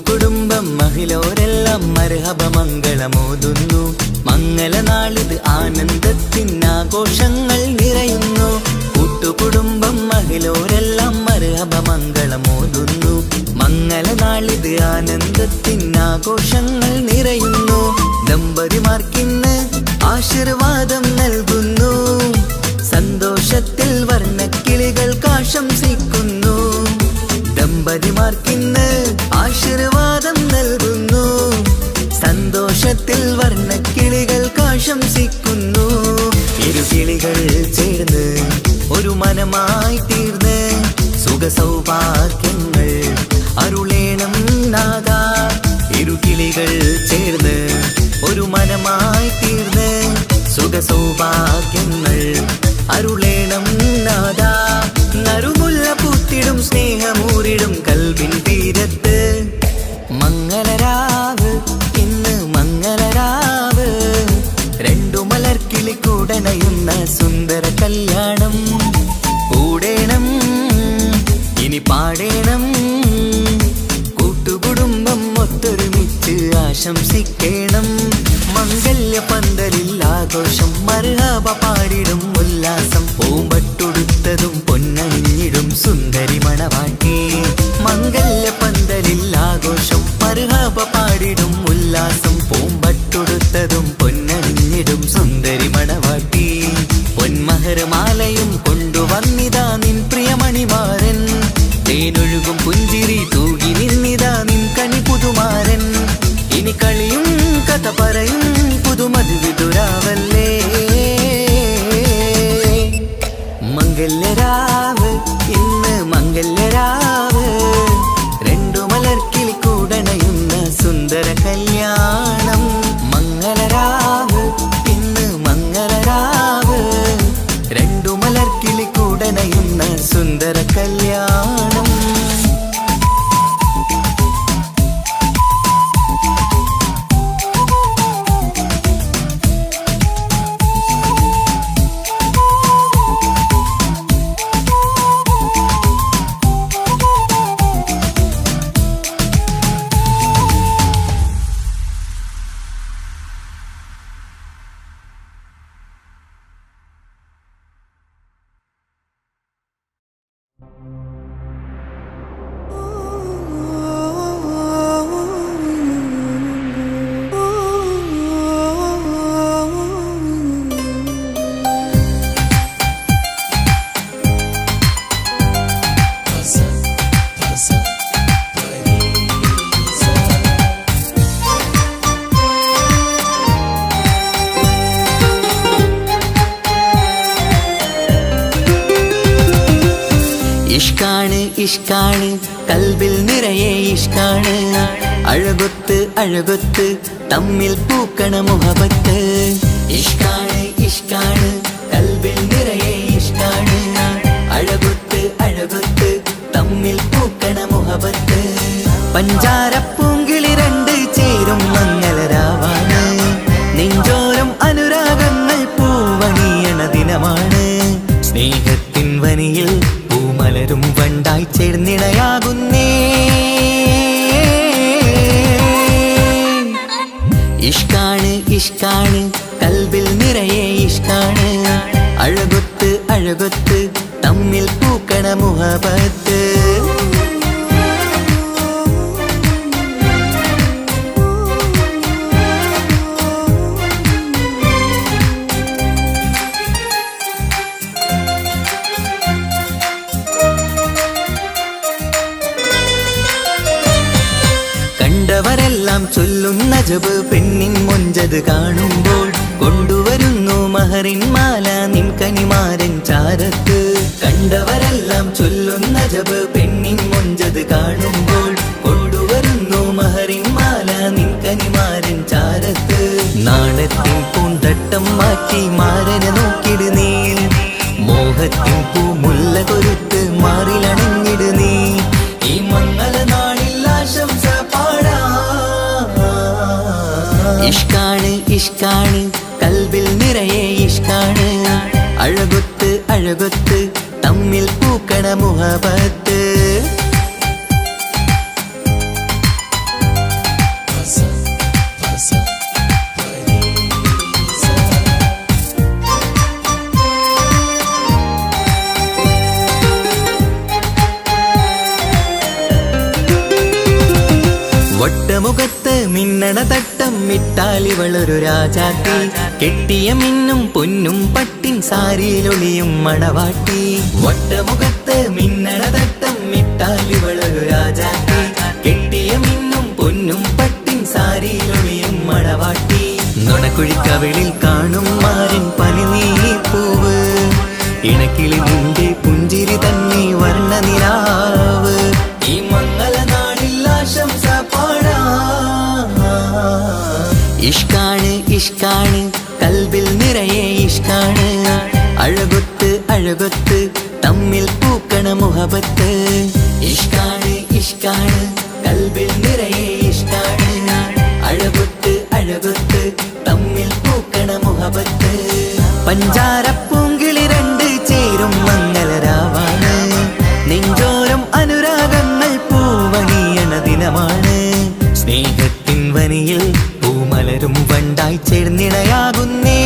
കുടുംബം മഹിളോരെല്ലാം മർഹബ മംഗളമോതുന്നു മംഗളനാളിത് ആനന്ദത്തിനാഘോഷങ്ങൾ നിറയുന്നു കൂട്ടുകുടുംബം മഹിളോരെല്ലാം മർഹബ മംഗളമോതുന്നു മംഗളനാളിത് ആനന്ദത്തിനാഘോഷങ്ങൾ നിറയുന്നു ദമ്പതിമാർക്കിന്ന് ആശീർവാദം നൽകുന്നു സന്തോഷത്തിൽ വർണ്ണക്കിളികൾ ആശംസിക്കുന്നു ദമ്പതിമാർക്കിന്ന് ആശീർവാദം നൽകുന്നു സന്തോഷത്തിൽ വർണ്ണക്കിളികൾ ആശംസിക്കുന്നു ഇരുകിളികൾ ചേർന്ന് ഒരു മനമായി തീർന്ന് സുഖ സൗഭാഗ്യങ്ങൾ അരുളേണം നാദ ഇരുകിളികൾ ചേർന്ന് ഒരു മനമായി തീർന്ന് സുഖ സൗഭാഗ്യങ്ങൾ അരുളേണം നാദ നറുമുല്ല പൂത്തിടും സ്നേഹമൂരിടും കൽവിൻ തീരത്ത് മംഗളരാവ് ഇന്ന് മംഗളരാവ് രണ്ടു മലർക്കിളി കൂടനയുന്ന സുന്ദര കല്യാണം കൂടേണം ഇനി പാടേണം കൂട്ടുകുടുംബം ഒത്തൊരുമിച്ച് ആശംസിക്കേണം മംഗല്യ പന്തലിൽ ആഘോഷം മർഹബ പാടിടും ഉല്ലാസം പൂമ്പട്ടൊടുത്തതും പൊന്നണിഞ്ഞിടും സുന്ദരി മണവാട്ടി മംഗല്യ പന്തലിൽ ആഘോഷം മർഹബ പാടിടും ഉല്ലാസം പൂമ്പട്ടൊടുത്തതും പൊന്നണിഞ്ഞിടും സുന്ദരി മണവാട്ടി പൊന്മഹർമാലയും കൊണ്ടുവന്നിതാ നിൻ പ്രിയമണിമാരൻ തേനൊഴുകും പുഞ്ചിരി തൂകി നിന്നിതാ നിൻ കണി പുതുമാരൻ ഇനി കളിയും കഥ പറയും പുതുമധുവിതുരാവല്ലേ മംഗല്യരാവ് ഇന്ന് മംഗല്യരാവ് രണ്ടു മലർക്കിളി കൂടണയുന്ന സുന്ദര കല്യാണം മംഗളരാവ് ഇന്ന് മംഗളരാവ് രണ്ടു മലർക്കിളി കൂടണയുന്ന സുന്ദര കല്യാണം ഇഷ്കാണ് കൽവിൽ നിറയെ ഇഷ്കാണ് അഴകൊത്ത് അഴകൊത്ത് തമ്മിൽ പൂക്കണ മുഹബത്ത് ഇഷ്കാണ് കൽവിൽ നിറയെ ഇഷ്കാണ് അഴകൊത്ത് അഴകൊത്ത് തമ്മിൽ പൂക്കണ മുഹബത്ത് പഞ്ചാരപ്പൂങ്കിളി രണ്ട് ചേരും മംഗളരാവാണ് നെഞ്ചോരം അനുരാഗങ്ങൾ പൂവണിയണ ദിനമാണ് സ്നേഹത്തിൻ വനിയിൽ വണ്ടായി ചേർന്നിണയാകുന്നേ. ഇഷ്കാണ് ഇഷ്കാണ് കൽബിൽ നിറയെ ഇഷ്കാണ്. അഴകൊത്ത് അഴകൊത്ത് തമ്മിൽ പൂക്കണ മുഹബത്ത്. കണ്ടവരെല്ലാം ചൊല്ലുന്ന ജബ് പെണ്ണിൻ മൊഞ്ചത് കാണുമ്പോൾ. കൊണ്ടുവരുന്നു മഹറിൻ മാല നിൻ കനിമാരൻ ചാരത്ത്. കണ്ടവരെല്ലാം ചൊല്ലുന്ന ജബ് പെണ്ണിൻ മൊഞ്ചത് കാണുമ്പോൾ. കൊണ്ടുവരുന്നു മഹറിൻ മാല നിൻ കനിമാരൻ ചാരത്ത്. നാണത്തിൻ പൂന്തട്ടം മാറ്റി മാരനെ നോക്കിട് നീ. മോഹത്തിൻ പൂമുല്ല കൊരുത്ത് മാറിലണഞ്ഞിട് നീ. ഈ മംഗള നാളിൽ ആശംസ പാടാ. ഇഷ്കാണ് ഇഷ്കാണ് കൽബിൽ നിറയെ ഇഷ്കാണ്. അഴകൊത്ത് അഴകൊത്ത് തമ്മിൽ പൂക്കണ മുഹബത്ത്. വട്ടമുഖത്ത് മിന്നണ തട്ടം ഇട്ടാലിവളൊരു രാജാട്ടി. കെട്ടിയ മിന്നും പൊന്നും പട്ടിൻ സാരിയിലൊളിയും മണവാട്ടി. വട്ടമുഖത്ത് മിന്നണ തട്ടം ഇട്ടാലിവളൊരു രാജാട്ടി. കെട്ടിയ മിന്നും പൊന്നും പട്ടിൻ സാരിയിലൊളിയും മണവാട്ടി. നുണക്കുഴിക്കവിളിൽ കാണും മാരൻ പനിനീർപ്പൂവ്. ഇണക്കിളി നിന്റെ പുഞ്ചിരി തന്നെ വർണ്ണനിലാവ്. ഈ മംഗള നാളിൽ ആശംസ പാടാ. ഇഷ്കാണ് ഇഷ്കാണ് കൽബിൽ നിറയെ ഇഷ്കാണ്. അഴകൊത്ത് അഴകൊത്ത് തമ്മിൽ പൂക്കണ മുഹബത്ത്. ഇഷ്കാണ് ഇഷ്കാണ് കൽബിൽ നിറയെ ഇഷ്കാണ്. അഴകൊത്ത് അഴകൊത്ത് തമ്മിൽ പൂക്കണ മുഹബത്ത്. പഞ്ചാരപ്പൂങ്കിളി രണ്ട് ചേരും മംഗളരാവാണ്. നെഞ്ചോരം അനുരാഗങ്ങൾ പൂവണിയണ ദിനമാണ്. സ്നേഹത്തിൻ വനിയിൽ പൂമലരും വണ്ടായി ചേർന്നിണയാകുന്നേ.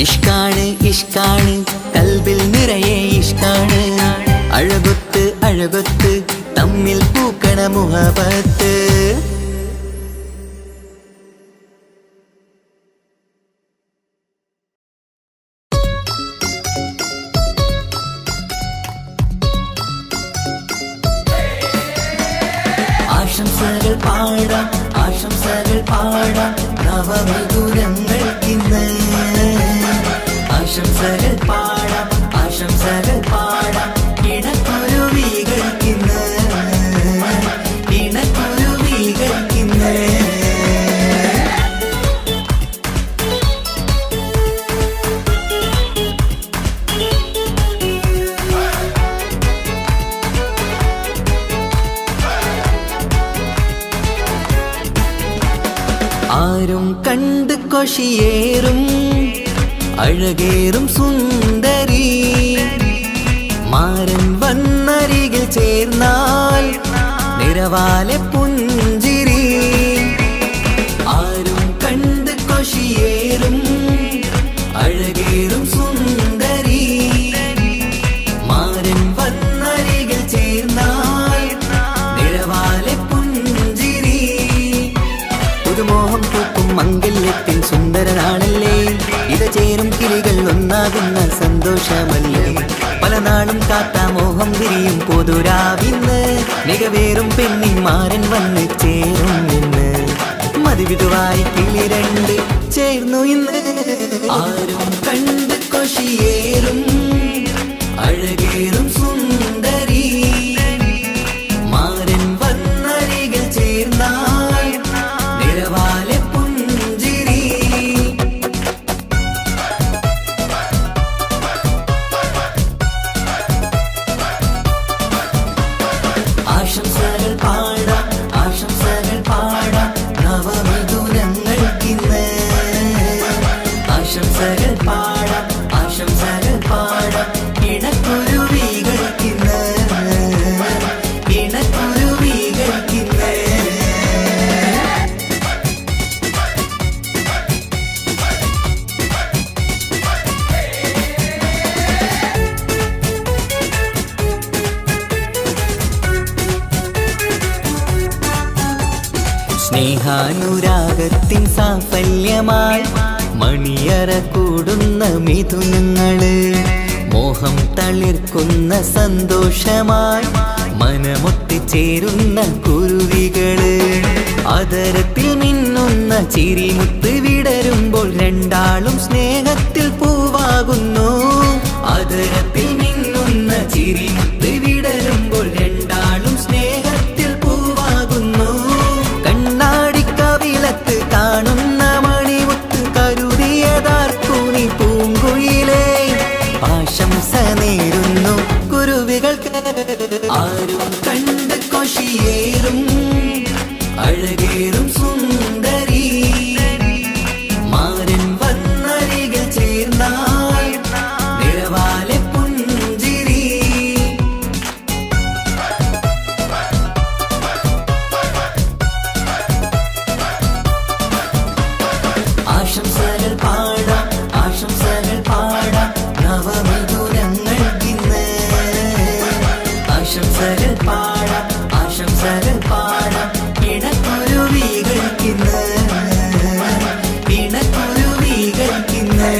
ഇഷ്കാണ് ഇഷ്കാണ് കൽബിൽ നിറയെ ഇഷ്കാണ്. അഴകൊത്ത് അഴകൊത്ത് തമ്മിൽ പൂക്കണ മുഹബത്ത്. ആശംസകൾ പാടാം ആശംസകൾ പാടാം നവമധുരങ്ങൾക്കിന്ന്. ആശംസകൾ പാടാം ആശംസകൾ പാടാം ഇണക്കുരുവികൾക്കിന്ന്. ഇണക്കുരുവികൾക്കിന്ന്. ആരും കണ്ട് കൊഷിയേറും അഴകേറും സുന്ദരി. മാരൻ വന്നരികിൽ ചേർന്നാൽ നിറവാലെ പുഞ്ചിരി. ആരും കണ്ട് കൊഷിയേറും അഴകേറും സുന്ദരി. മാരൻ വന്നരികിൽ ചേർന്നാൽ നിറവാലെ പുഞ്ചിരി. പുതുമോഹം പൂക്കും മംഗല്യത്തിൻ സുന്ദരനാണല്ലേ. ഇത ചേരും കിളികൾ ഒന്നാകുന്ന സന്തോഷമല്ലേ. പല നാളും കാത്ത മോഹം വിരിയും പൊതുരാവിന്ന്. മികവേറും പെണ്ണിൻ മാരൻ വന്ന് ചേരും ഇന്ന്. മതിവിധുവായി കിളി രണ്ട് ചേർന്നു ഇന്ന്. ആരും കണ്ട് കൊഷിയേറും അഴകേറും സുന്ദരി. മാരൻ വന്നരികിൽ ചേർന്നാൽ നിറവാലെ പുഞ്ചിരി. ആശംസകൾ പാടാം ആശംസകൾ പാടാം നവമധുരങ്ങൾക്കിന്ന്. ആശംസകൾ പാടാം സ്നേഹാനുരാഗത്തിൻ സാഫല്യമായി മണിയറ കൂടുന്ന മിഥുനങ്ങള്, മോഹം തളിർക്കുന്ന സന്തോഷമായി മനമൊട്ടിച്ചേരുന്ന കുരുവികള്, അതരത്തിൽ മിന്നുന്ന ചിരിമുത്ത് വിടരുമ്പോൾ രണ്ടാളും സ്നേഹത്തിൽ പൂവാകുന്നു. അതരത്തിൽ മിന്നുന്ന ചിരിമുത്ത് വിടരുമ്പോൾ രണ്ടാളും സ്നേഹത്തിൽ പൂവാകുന്നു. കണ്ണാടിക്കവിളത്ത് കാണുന്ന മണിമുത്ത് കരുതിയതാർക്കു നീ പൂങ്കുയിലേ, ആശംസ നേരുന്നു കുരുവികൾക്ക്. ആരും കണ്ട് കൊഷിയേറും അഴകേറും സുന്ദരി, മാരൻ വന്നരികിൽ ചേർന്നാൽ നിറവാലെ പുഞ്ചിരി. ആശംസകൾ പാടാം, ആശംസകൾ പാടാം നവമിഥുനങ്ങൾക്കിന്ന്. ആശംസകൾ പാടാം, ആശംസകൾ പാടാം ഇണക്കുരുവികൾക്കിന്ന്, ഇണക്കുരുവികൾക്കിന്ന്.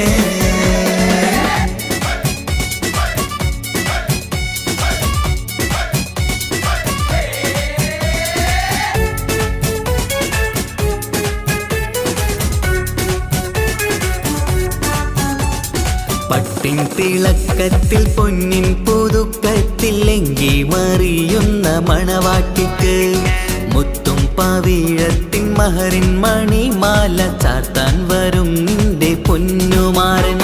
പട്ടിൻ തിളക്കത്തിൽ പൊന്നിൻ പുതുക്കത്തിൽ എങ്കി മറിയുന്ന മണവാട്ടിക്ക്, മുത്തും പവിഴത്തിൻ മഹറിൻ മണിമാല ചാർത്താൻ വരും നിന്റെ പൊന്നുമാരൻ.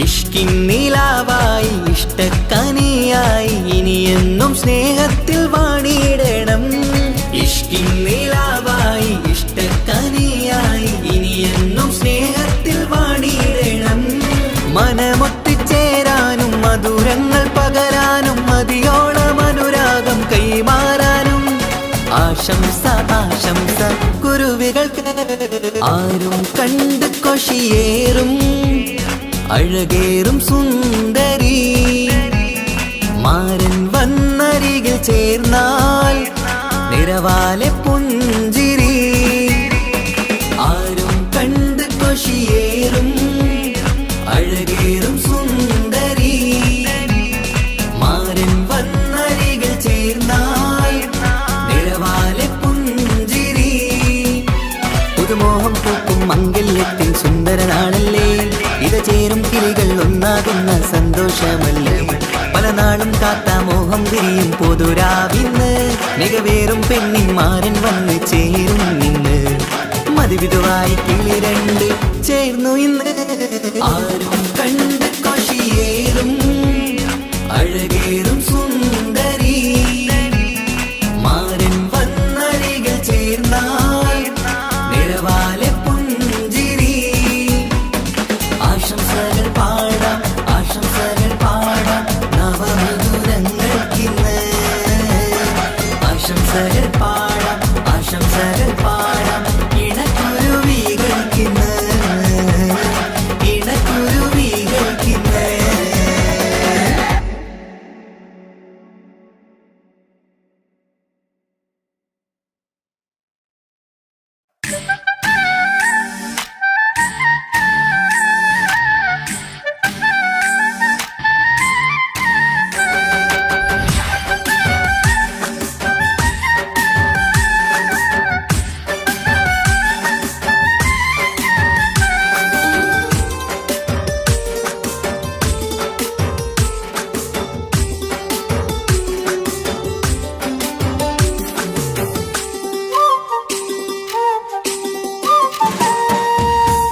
ഇഷ്കിൻ നിലാവായി ഇഷ്ടക്കനിയായി ഇനിയെന്നും സ്നേഹത്തിൽ വാണിയിടണം. ഇഷ്കിൻ നിലാവായി ഇഷ്ടക്കനിയായി ഇനിയെന്നും സ്നേഹത്തിൽ വാണിയിടണം. മനമൊത്തിച്ചേരാനും മധുരങ്ങൾ പകരാനും മതിയോളം അനുരാഗം കൈമാറാനും ആശംസ, ആശംസ കുരുവികൾക്ക്. ആരും കണ്ട് കൊഷിയേറും അഴകേറും സുന്ദരി, മാരൻ വന്നരികിൽ ചേർന്നാൽ നിറവാലെ പുഞ്ചിരി. ആരും കണ്ട് കൊഷിയേറും അഴകേറും സുന്ദരി, മാരൻ വന്നരികിൽ ചേർന്നാൽ നിറവാലെ പുഞ്ചിരി. പുതുമോഹം പൂക്കും മംഗല്യത്തിൻ സുന്ദരനാളല്ലേ, ഇത് ചേരും കിളികൾ ഒന്നാകുന്ന സന്തോഷമല്ലേ. പല നാളും കാത്ത മോഹം തിരിയും പൊതുരാവിന്ന്, മികവേറും പെണ്ണിൻ മാരൻ വന്ന് ചേരും നിന്ന്. മതിവിധുവായി കിളി രണ്ട് ചേർന്നു ഇന്ന്. ആരും കണ്ട് കൊഷിയേറും അഴകേറും സുന്ദരി, മാരൻ വന്നരികിൽ ചേർന്നാൽ നിറവാലെ പുഞ്ചിരി. ആശംസകൾ പാടാം, ആശംസകൾ പാടാം നവമിഥുനങ്ങൾക്കിന്ന്. ആശംസകൾ പാടാം, ആശംസകൾ പാടാം ഇണക്കുരുവികൾക്കിന്ന്, ഇണക്കുരുവികൾക്കിന്ന്.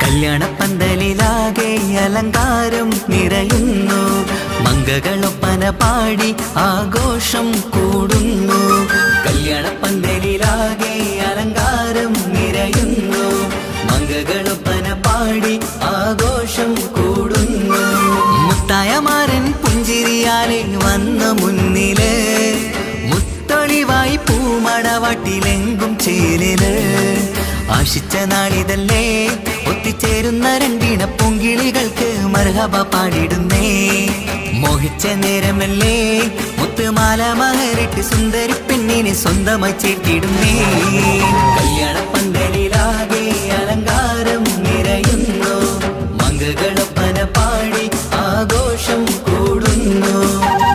കല്യാണപ്പന്തലിലാകെ അലങ്കാരം നിറയുന്നു, മംഗകളൊപ്പന പാടി ആഘോഷം കൂടുന്നു. കല്യാണപ്പന്തലിലാകെ അലങ്കാരം നിറയുന്നു, മംഗകളൊപ്പന പാടി ആഘോഷം കൂടുന്നു. മുത്തായമാരൻ പുഞ്ചിരിയാലെ വന്ന മുന്നില്, മുത്തൊളിവായി പൂമടവാട്ടിലെങ്കും ചേലില്. ആശിച്ച നാളിതല്ലേ ഒത്തിച്ചേരുന്ന രണ്ടിണ പൂങ്കിളികൾക്ക് മർഹബ പാടിടുന്നേ. മോഹിച്ച നേരമല്ലേ മുത്തുമാല മഹരിട്ട് സുന്ദരി പെണ്ണിനെ സ്വന്തമായി ചേർത്തിടുന്നേ. കല്യാണപ്പന്തൽ പന്തലിലാകെ അലങ്കാരം നിറയുന്നു. മംഗളൊപ്പന പാടി ആഘോഷം കൂടുന്നു.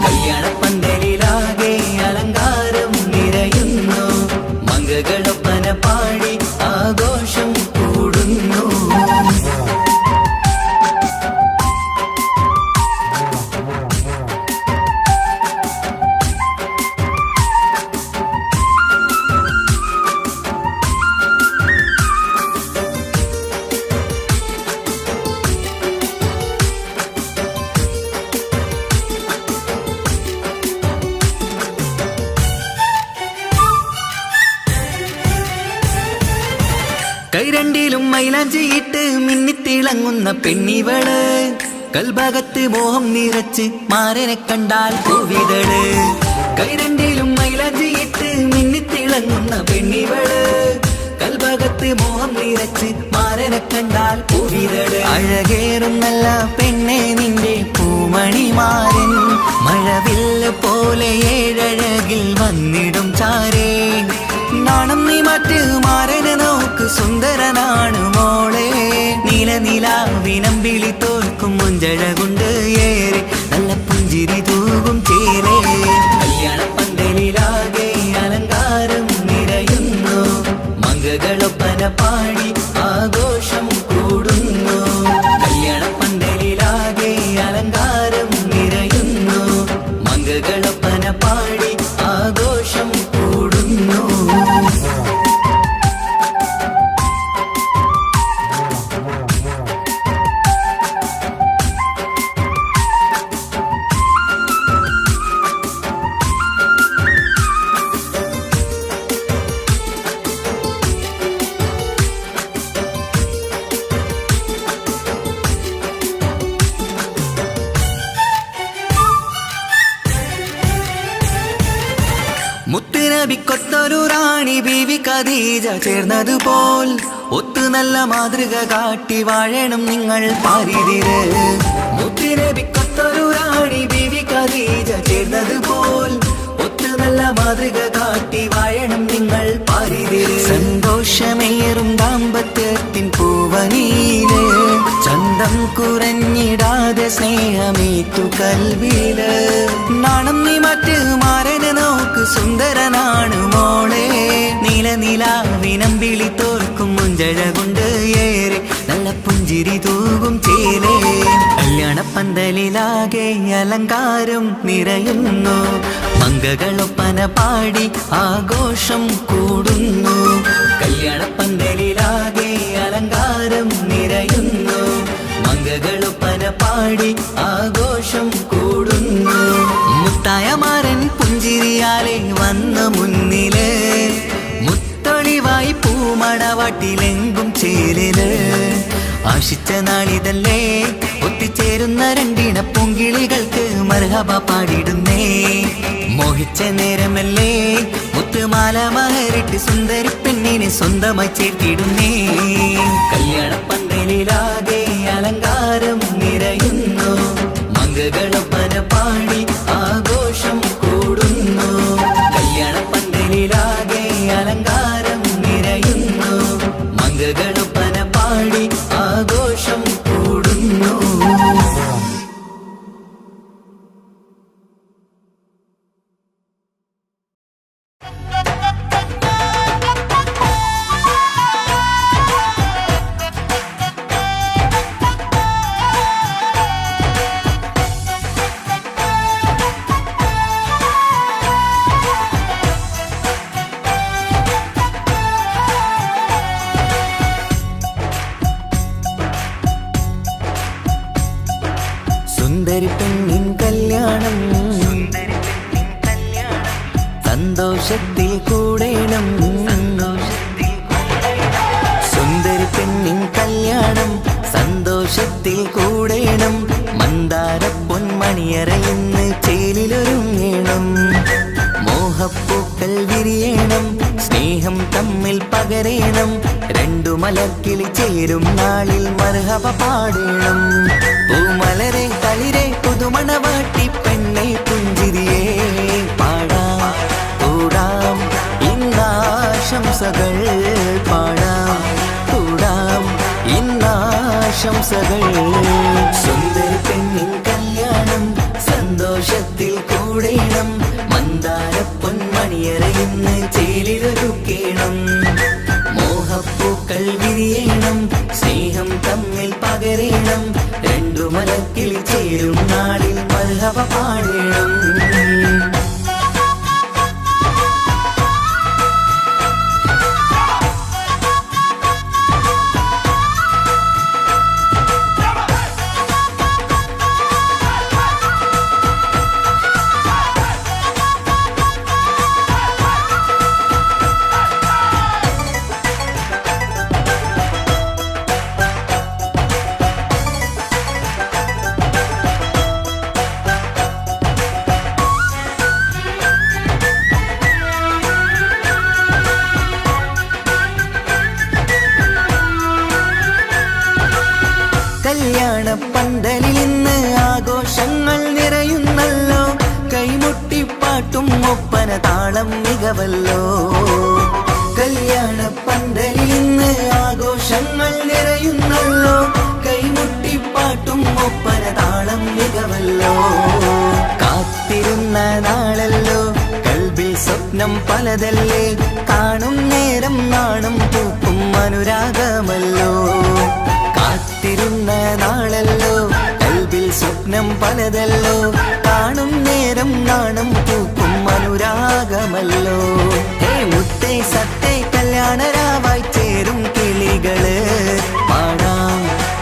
കല്യാണ പന്തലിലാകെ അലങ്കാരം നിറയുന്നു. മംഗളൊപ്പന പാടി ആഘോഷം കൂടുന്നു. കൈരണ്ടിലും മൈലാഞ്ചിയിട്ട് മിന്നിത്തിളങ്ങുന്ന പെണ്ണിവള്. കൽഭാഗത്ത് മോഹം നിറച്ച് മാരനെ കണ്ടാൽ പൂവിതള്. കൈരണ്ടിലും മൈലാഞ്ചിയിട്ട് മിന്നിത്തിളങ്ങുന്ന പെണ്ണിവള്. കൽഭാഗത്ത് മോഹം നിറച്ച് മാരനെ കണ്ടാൽ പൂവിതള്. അഴകേറും നല്ല പെണ്ണെ നിന്റെ പൂമണിമാരൻ. മഴവില്ല് പോലെ ഏഴഴകിൽ വന്നിടും ചാരേ. നാണം നീ മറ്റ് മാരനെ നോക്ക് സുന്ദരനാണ് മോളെ. നീലനിലാവിനമ്പിളി തോൽക്കും മുഞ്ചഴകൊണ്ട് ഏറെ നല്ല പുഞ്ചിരി തൂകും ചേരേ. കല്യാണ പന്തലിലാകെ അലങ്കാരം നിറയുന്നു. മംഗളൊപ്പന പാടി ആഘോഷം കൂടുന്നു. കല്യാണ പന്തലിലാകെ അലങ്കാരം നിറയുന്നു. മംഗളൊപ്പന പാടി ആഘോഷം കൂടുന്നു. മുത്തുനബിക്കൊത്തൊരു റാണി ബീവി ഖദീജ ചേർന്നതുപോൽ ഒത്തു നല്ല മാതൃക കാട്ടി വാഴണം നിങ്ങൾ പാരിതിര്. മുത്തുനബിക്കൊത്തൊരു റാണി ബീവി ഖദീജ ചേർന്നതുപോൽ ഒത്തു നല്ല മാതൃക കാട്ടി വാഴണം നിങ്ങൾ പാരിതിര്. സന്തോഷമേറും ദാമ്പത്യത്തിൻ പൂവനീല്. ചന്തം കുറഞ്ഞിടാതെ സ്നേഹമേറ്റു കൽവില്. നാണം നീ മറ്റ് മാരനെ നോക്ക് സുന്ദരനാണ് മോളെ. നീലനിലാവിനമ്പിളി തോൽക്കും മുഞ്ചഴകൊണ്ട് ഏറെ നല്ല പുഞ്ചിരി തൂകും ചേലേ. കല്യാണ പന്തലിലാകെ അലങ്കാരം നിറയുന്നു. മംഗളൊപ്പന പാടി ആഘോഷം കൂടുന്നു. കല്യാണ പന്തലിലാകെ അലങ്കാരം നിറയുന്നു. മംഗളൊപ്പന പാടി ആഘോഷം കൂടുന്നു. മുത്തായ മാരൻ പുഞ്ചിരിയാലെ വന്ന മുന്നില്. മുത്തൊളിവായി പൂമണവാട്ടിലെങ്കും ചേലില്. ആശിച്ച നാളിതല്ലേ ഒത്തിച്ചേരുന്ന രണ്ടിണ പൂങ്കിളികൾക്ക് മർഹബ പാടിടുന്നേ. മോഹിച്ച നേരമല്ലേ മുത്തുമാല മഹരിട്ട് സുന്ദരി പെണ്ണിനെ സ്വന്തമായി ചേർത്തിടുന്നേ. കല്യാണ പന്തലിലാകെ അലങ്കാരം നിറയുന്നു. മംഗളൊപ്പന പാടി ആഘോഷം കൂടുന്നു. കല്യാണ പന്തലിലാകെ അലങ്കാരം നിറയുന്നു. മംഗളൊപ്പന പാടി ആഘോഷം കൂടുന്നു. സുന്ദരി പെണ്ണിൻ കല്യാണം സന്തോഷത്തിൽ കൂടേണം. സുന്ദരി പെണ്ണിൻ കല്യാണം സന്തോഷത്തിൽ കൂടേണം. മന്ദാര പൊന്മണിയറയിന്ന് ചേലിലൊരുങ്ങേണം. മോഹപ്പൂക്കൾ വിരിയണം. സ്നേഹം തമ്മിൽ പകരേണം. രണ്ടു മലർക്കിളി ചേരും നാളിൽ മർഹബ പാടേണം. പൂമലരെ തളിരെ പുതുമണവാട്ടി പെണ്ണെ പുഞ്ചിരിയേ. പാടാം കൂടാം ഇന്നാശംസകൾ പാടാം. ആശംസകൾ. സുന്ദരി പെണ്ണിൻ കല്യാണം സന്തോഷത്തിൽ കൂടേണം. മന്ദാര പൊന്മണിയറയിന്ന് ചേലിലൊരുക്കേണം. മോഹപ്പൂക്കൾ വിരിയണം, സ്നേഹം തമ്മിൽ പകരേണം. രണ്ടു മലക്കിൽ ചേരും നാളിൽ മർഹബ പാടേണം. കല്യാണ പന്തലിൽ ഇന്ന് ആഘോഷങ്ങൾ നിറയുന്നല്ലോ. കൈമുട്ടിപ്പാട്ടും ഒപ്പന താളം മികവല്ലോ. കല്യാണ പന്തലിൽ ഇന്ന് ആഘോഷങ്ങൾ നിറയുന്നല്ലോ. കൈമുട്ടിപ്പാട്ടും ഒപ്പന താളം മികവല്ലോ. കാത്തിരുന്ന നാളല്ലോ, കൽബിൽ സ്വപ്നം പലതല്ലേ. കാണും നേരം നാണം പൂക്കും അനുരാഗമല്ലോ. കാത്തിരുന്ന നാളല്ലോ, കൽബിൽ സ്വപ്നം പലതല്ലോ. കാണും നേരം നാണം പൂക്കും അനുരാഗമല്ലോ. ഹേ മുത്തേ സത്തേ കല്യാണരാവായി ചേരും കിളികള്. പാടാം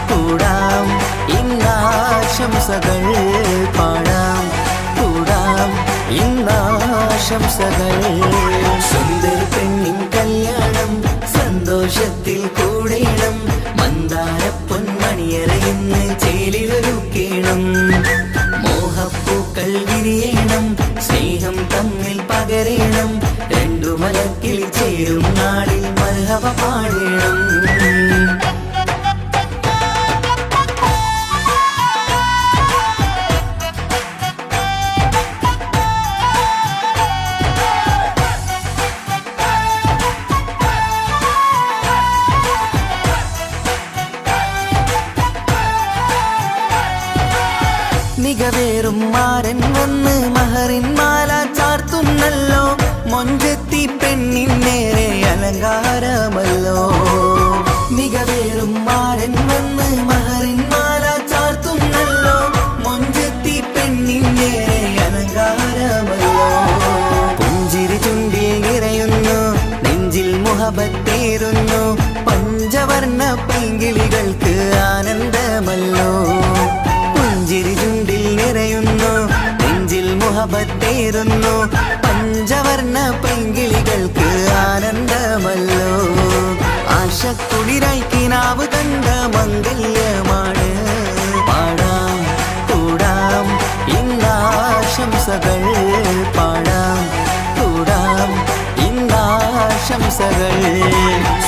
കൂടാം ഇന്നാശംസകൾ. പാടാം കൂടാം ഇന്നാശംസകൾ. സുന്ദരി പെണ്ണിൻ കല്യാണം സന്തോഷത്തിൽ കൂടേണം. മന്ദാര പൊന്മണിയറയിന്ന് ചേലിലൊരുക്കേണം. മോഹപ്പൂക്കൾ വിരിയണം, സ്നേഹം തമ്മിൽ പകരേണം. രണ്ടു മലക്കിൽ ചേരും നാളിൽ മർഹബ പാടേണം. മികവേറും മാരൻ വന്ന് മഹറിൻ മാല ചാർത്തുന്നല്ലോ. മൊഞ്ചെത്തി പെണ്ണിൻ നേരെ അലങ്കാരമല്ലോ. മികവേറും മാരൻ വന്ന് മഹറിൻ മാല ചാർത്തുന്നല്ലോ. മൊഞ്ചെത്തി പെണ്ണിൻ നേരെ അലങ്കാരമല്ലോ. പുഞ്ചിരി ചുണ്ടിൽ നിറയുന്നു, നെഞ്ചിൽ മുഹബത്തേറുന്നു. പഞ്ചവർണ്ണ പൈങ്കിളികൾക്ക് ആനന്ദമല്ലോ. പുഞ്ചിരി ചുണ്ടിൽ നിറയുന്നു, നെഞ്ചിൽ മുഹബത്തേറുന്നു. പഞ്ചവർണ്ണ പൈങ്കിളികൾക്ക് ആനന്ദമല്ലോ. ആശക്കുളിരായി കിനാവ് കണ്ട മംഗല്യമാണ്. പാടാം കൂടാം ഇന്നാശംസകൾ. പാടാം കൂടാം ഇന്നാശംസകൾ.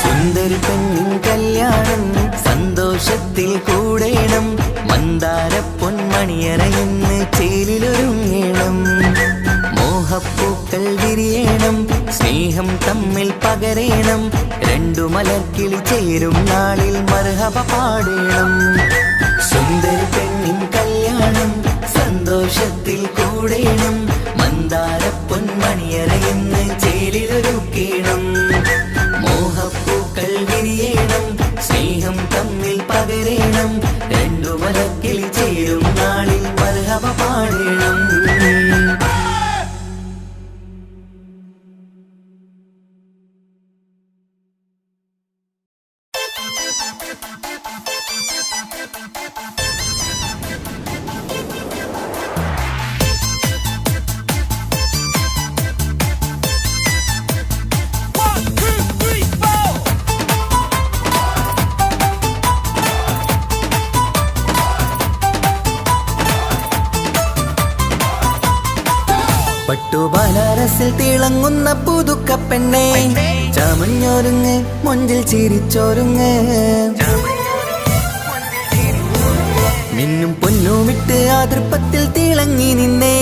സുന്ദരി പെണ്ണിൻ കല്യാണം സന്തോഷത്തിൽ കൂടേണം. മന്ദാര പൊന്മണിയറയിന്ന് ചേലിലൊരുങ്ങേണം. മോഹപ്പൂക്കൾ വിരിയണം, സ്നേഹം തമ്മിൽ പകരേണം. രണ്ടു മലക്കിൽ ചേരും നാളിൽ മർഹബ പാടേണം. സുന്ദരി പെണ്ണിൻ കല്യാണം സന്തോഷത്തിൽ കൂടേണം. മന്ദാര പൊന്മണിയറയിന്ന് ചേലിലൊരുക്കേണം. മോഹപ്പൂക്കൾ വിരിയണം, സ്നേഹം തമ്മിൽ പകരേണം. രണ്ടു മലക്കിൽ ചേരും നാളിൽ മർഹബ പാടേണം. പട്ടു ബനാറസിൽ തിളങ്ങുന്ന പുതുക്കപ്പെണ്ണെ. ചമഞ്ഞൊരുങ്ങ് മൊഞ്ചിൽ ചിരിച്ചോരുങ്ങ്. മിന്നും പൊന്നുമിട്ട് ആതൃപ്പത്തിൽ തിളങ്ങി നിന്നേ.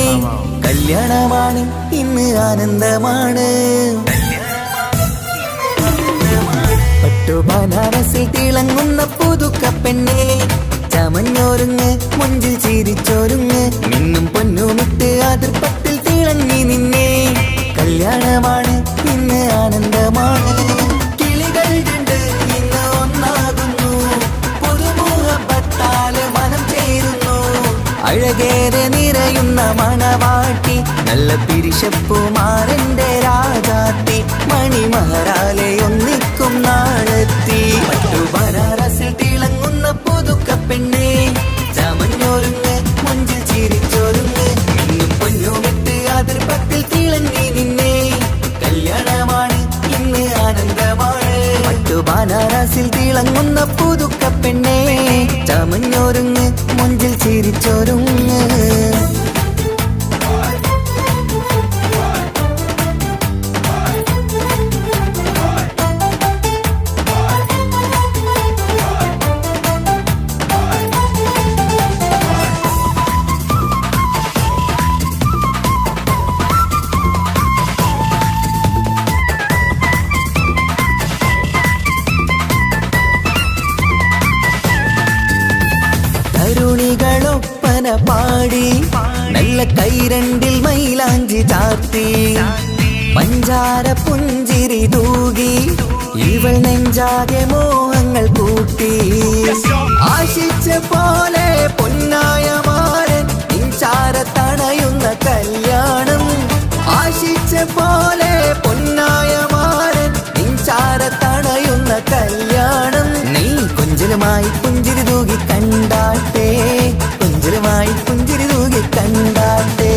കല്യാണമാണ് ഇന്ന് ആനന്ദമാണ്. പട്ടു ബനാറസിൽ തിളങ്ങുന്ന പുതുക്കപ്പെണ്ണെ. ചമഞ്ഞൊരുങ്ങ് മുഞ്ചിൽ ചിരിച്ചൊരുങ്ങ് മിന്നും പൊന്നുമിട്ട് അതിർപ്പത്തിൽ തിളങ്ങി നിന്നെ കല്യാണമാണ് ഇന്ന് ആനന്ദമാണ് കിളികൾ രണ്ട് ഇന്ന് ഒന്നാകുന്നു പുതുമുഖത്താല് മനം ചേരുന്നു അഴകേറെ നിറയുന്ന മണവാട്ടി നല്ല പിരിശപ്പുമാരന്റെ രാജാത്തി മണിമഹറാലെ ഒന്നിക്കും നാളെത്തി ബനാറസിൽ തിളങ്ങുന്ന പുതുക്ക പെണ്ണേ ചമഞ്ഞൊരുങ്ങ് മുഞ്ചിൽ ചിരിച്ചൊരുങ്ങ് ഇന്നും പൊന്നുമിട്ട് അതിർപ്പത്തിൽ തിളങ്ങി നിന്നെ കല്യാണമാണ് ഇന്ന് ആനന്ദമാണ് ബനാറസിൽ തിളങ്ങുന്ന പുതുക്ക പെണ്ണേ ചമഞ്ഞൊരുങ്ങ് മുഞ്ചിൽ ചിരിച്ചൊരുങ്ങ് തരുണികളൊപ്പന പാടി നല്ല കൈരണ്ടിൽ മൈലാഞ്ചി ചാർത്തി പഞ്ചാര പുഞ്ചിരി തൂകി ഇവൾ നെഞ്ചാകെ മോഹങ്ങൾ കൂട്ടി ആശിച്ച പോലെ പൊന്നായ മാരൻ നിൻചാര തണയുന്ന കല്യാണം ആശിച്ച പോലെ പൊന്നായ മാരൻ നിൻചാര തണയുന്ന കല്യാണം നീ കൊഞ്ചലുമായി പുഞ്ചിരി തൂകി കണ്ടാട്ടെ കൊഞ്ചലുമായി പുഞ്ചിരി തൂകി കണ്ടാട്ടെ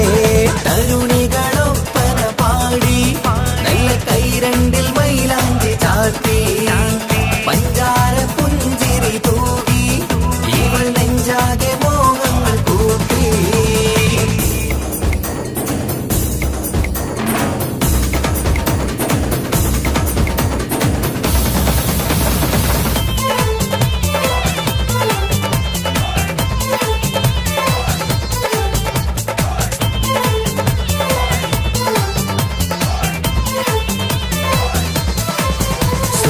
തരുണികളൊപ്പന പാടി നല്ല കൈരണ്ടിൽ മൈലാഞ്ചി ചാർത്തി പഞ്ചാര പുഞ്ചിരി തൂകി ഇവൾ നെഞ്ചാകെ മോഹങ്ങൾ കൂട്ടി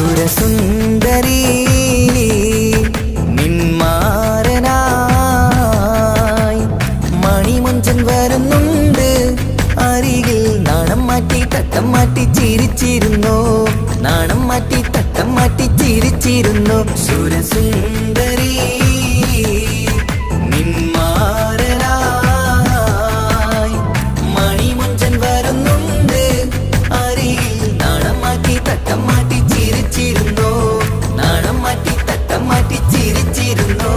സുരസുന്ദരി നിന്മാരനായി മണിമുഞ്ചൻ വരുന്നുണ്ട് അരികിൽ നാണം മാറ്റി തട്ടം മാറ്റി ചിരിച്ചിരുന്നു നാണം മാറ്റി തട്ടം മാറ്റി ചിരിച്ചിരുന്നു സുരസുന്ദരി നിന്മാരനായി മണിമുഞ്ചൻ വരുന്നുണ്ട് അരികിൽ നാണം മാറ്റി തട്ടം മാറ്റി ചിരിച്ചിരുന്നു നാണം മാറ്റി തട്ടം മാറ്റി ചിരിച്ചിരുന്നു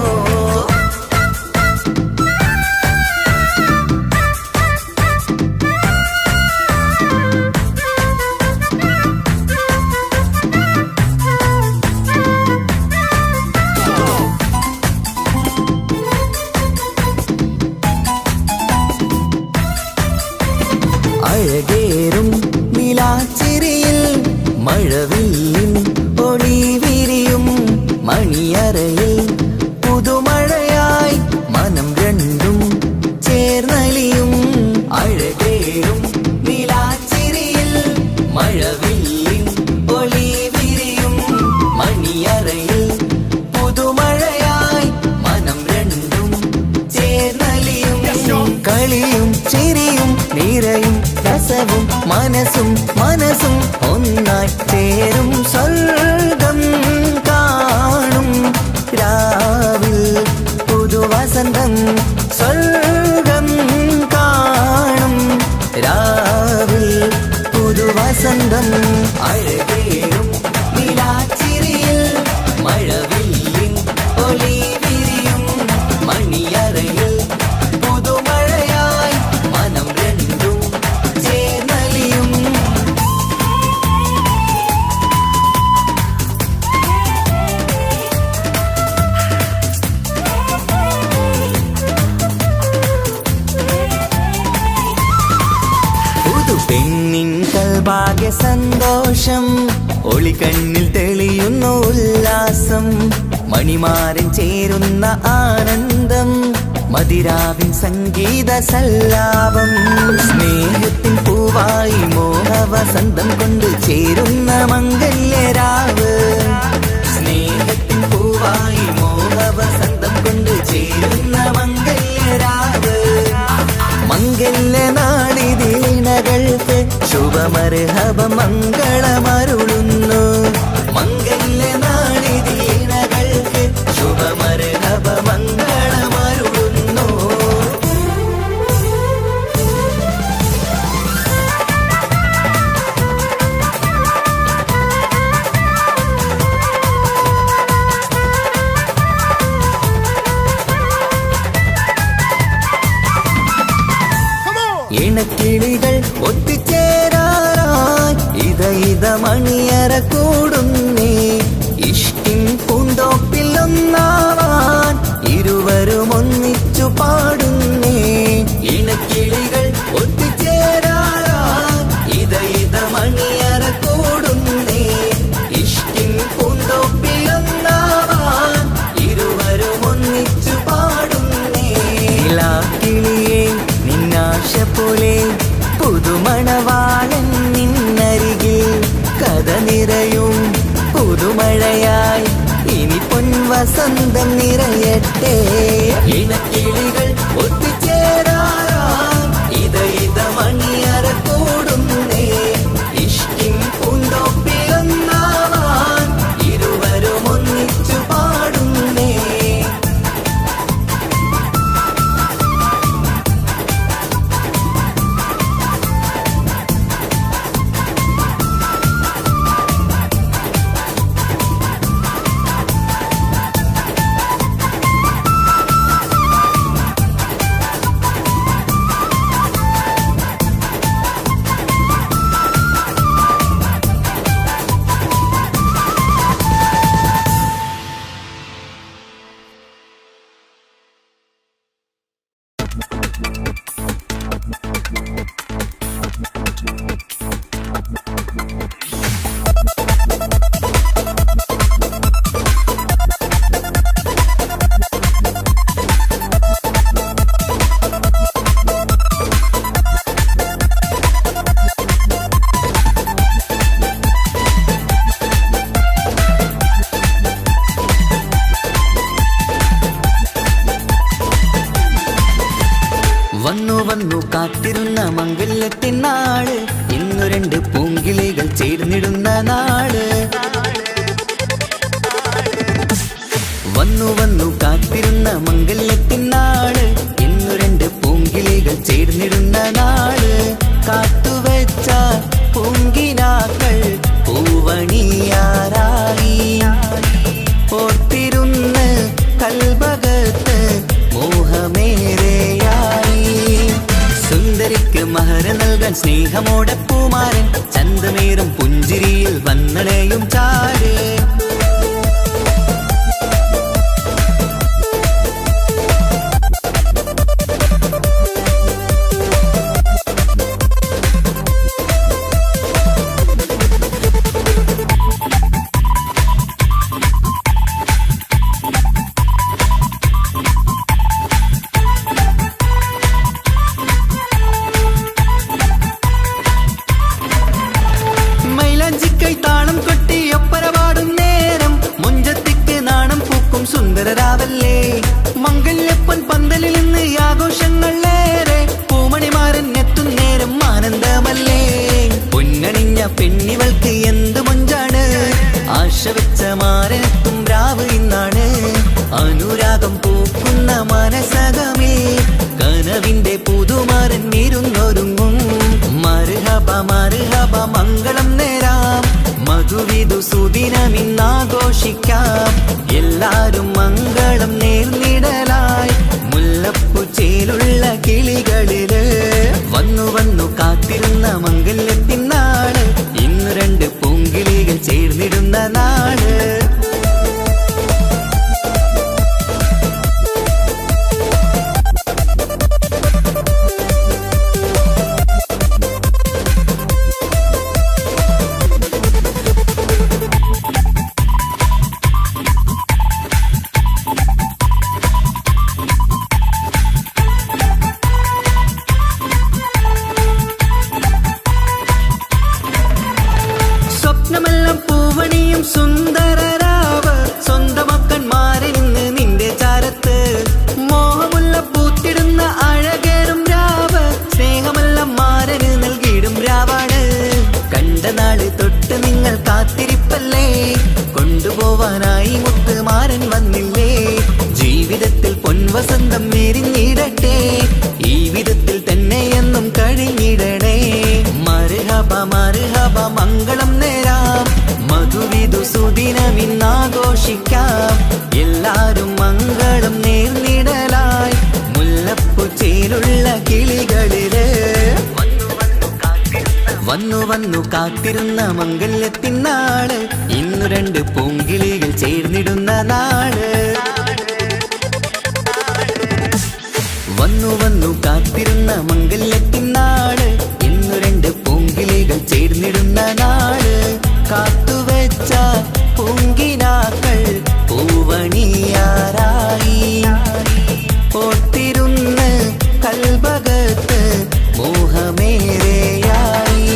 അഴകേറും നിലാച്ചിരിയിൽ മഴവില്ലിൻ ഒളി വിരിയും മണിയറയിൽ പുതുമഴയായി മനം രണ്ടും ചേർന്നലിയും അഴകേറും നിലാച്ചിരിയിൽ മഴവില്ലിൻ ഒളി വിരിയും മണിയറയിൽ പുതുമഴയായി മനം രണ്ടും ചേർന്നലിയും കളിയും ചിരിയും നിറയും രസവും മനസ്സും മനസ്സും ഒന്നായി ചേരും സ്വർഗം കാണും രാവിൽ പുതുവസന്തം സ്വർഗം കാണും രാവിൽ പുതുവസന്തം അഴകേറും നിലാച്ചിരിയിൽ മഴവില്ലിൻ ഒളി വിരിയും മണിയറയിൽ പുതുമഴയായി മനം രണ്ടും ചേർന്നലിയും പെണ്ണിൻ കൽഭാഗ്യ സന്തോഷം ഒളിക്കണ്ണിൽ തെളിയുന്ന ഉല്ലാസം മണിമാരൻ ചേരുന്ന ആനന്ദം മതിരാവിൻ സംഗീത സല്ലാപം സ്നേഹത്തിൻ പൂവായി മോഹവസന്തം കൊണ്ട് ചേരുന്ന മംഗല്യരാവ് സ്നേഹത്തിൻ പൂവായി മോഹവസന്തം കൊണ്ട് ചേരുന്ന മംഗല്യരാവ് മംഗല്യനാളിതീണകൾക്ക് ശുഭമർഹബ മംഗളമരുളുന്നു മംഗല്യനാളിതീണകൾക്ക് ശുഭമർഹബ മംഗളമരുളുന്നു ഇണക്കിളികൾ ഒത്തുചേരാറായി ഇത മണിയറ കൂടുന്നേ ഇഷ്കിൻ പൂന്തോപ്പിൽ ഒന്നാവാൻ ഇരുവരും ഒന്നിച്ചു പാടുന്നേ ഇണക്കിളികൾ ഒത്തുചേരാറായി ഇത മണിയറ കൂടുന്നേ ഇഷ്കിൻ പൂന്തോപ്പിൽ ഒന്നാവാൻ ഇരുവരും ഒന്നിച്ചു പാടുന്നേ കിളിയേ നിന്നാശ പോലെ പുതുമണവാളൻ നിന്നരികിൽ കഥ നിറയും പുതുമഴയായി ഇനി പൊൻവസന്തം നിറയട്ടെ ഇണക്കിളികൾ ഒത്തുചേരാറാം ഇത മണിയറ കൂടുന്നേ ഇഷ്കിൻ പൂന്തോപ്പിലൊന്നാവാൻ ഇരുവരും ഒന്നിച്ചു പാടുന്നേ വന്നു കാത്തിരുന്ന മംഗല്യത്തിൻ നാള് ഇന്നു രണ്ട് പൂങ്കിളികൾ ചേർന്നിടുന്ന നാള് വന്നു കാത്തിരുന്ന മംഗല്യത്തിൻ നാള് ഇന്നു രണ്ട് പൂങ്കിളികൾ ചേർന്നിടുന്ന നാള് കാത്തുവെച്ച പൂങ്കിനാക്കൾ പൂവണിയാറായി ഓർത്തിരുന്ന് കൽബകത്ത് മോഹമേറെയായി സുന്ദരിക്ക് മഹർ നൽകാൻ സ്നേഹമോടെ പൂമാരൻ ചന്തമേറും പുഞ്ചിരിയിൽ വന്നണയും ചാര് സുന്ദരരാവല്ലേ മംഗല്യപ്പൻ പന്തലിൽ നിന്ന് ആഘോഷങ്ങളേറെ പൂമണിമാരൻ എത്തുന്നേരം ആനന്ദമല്ലേ പൊന്നണിഞ്ഞ പെണ്ണിവൾക്ക് എന്ത് മൊഞ്ചാണ് ആശ വെച്ച മാരനെത്തും രാവ് ഇന്നാണ് അനുരാഗം പൂക്കുന്ന മനസകമേ കനവിന്റെ പുതുമാരൻ ഇരുന്നൊരുങ്ങും മർഹബ മർഹബ മംഗളം നേരാം മധുവിധു സുദിനമിന്നാഘോഷിക്കാം എല്ലാരും മംഗളം നേർന്നിടലായി മുല്ലപ്പൂച്ചേലുള്ള കിളികളില് വന്നു കാത്തിരുന്ന മംഗല്യത്തിൻ നാള് ഇന്ന് രണ്ട് പൂങ്കിളികൾ ചേർന്നിടുന്ന നാള് നേരട്ടെ, ഈ വിധത്തിൽ തന്നെ എന്നും കഴിഞ്ഞിടണേ. മർഹബ മർഹബ മംഗളം നേരാം, മധുവിധു സുദിനമിന്നാഘോഷിക്കാം. എല്ലാരും മംഗളം നേർന്നിടലായി മുല്ലപ്പൂ ചേലുള്ള കിളികളില് വന്നു വന്നു കാത്തിരുന്ന മംഗല്യത്തിനാള്, ഇന്നു രണ്ട് പൂങ്കിളികൾ ചേർന്നിടുന്ന നാള്. വന്നു വന്നു കാത്തിരുന്ന മംഗല്യത്തിനാള്, ഇന്നു രണ്ട് പൂങ്കിളികൾ ചേർന്നിടുന്ന നാള്. കാത്തുവെച്ച പൂങ്കിനാക്കൾ പൂവണിയാറായി, ഓർത്തിരുന്ന് കൽബകത്ത് മോഹമേറെയായി.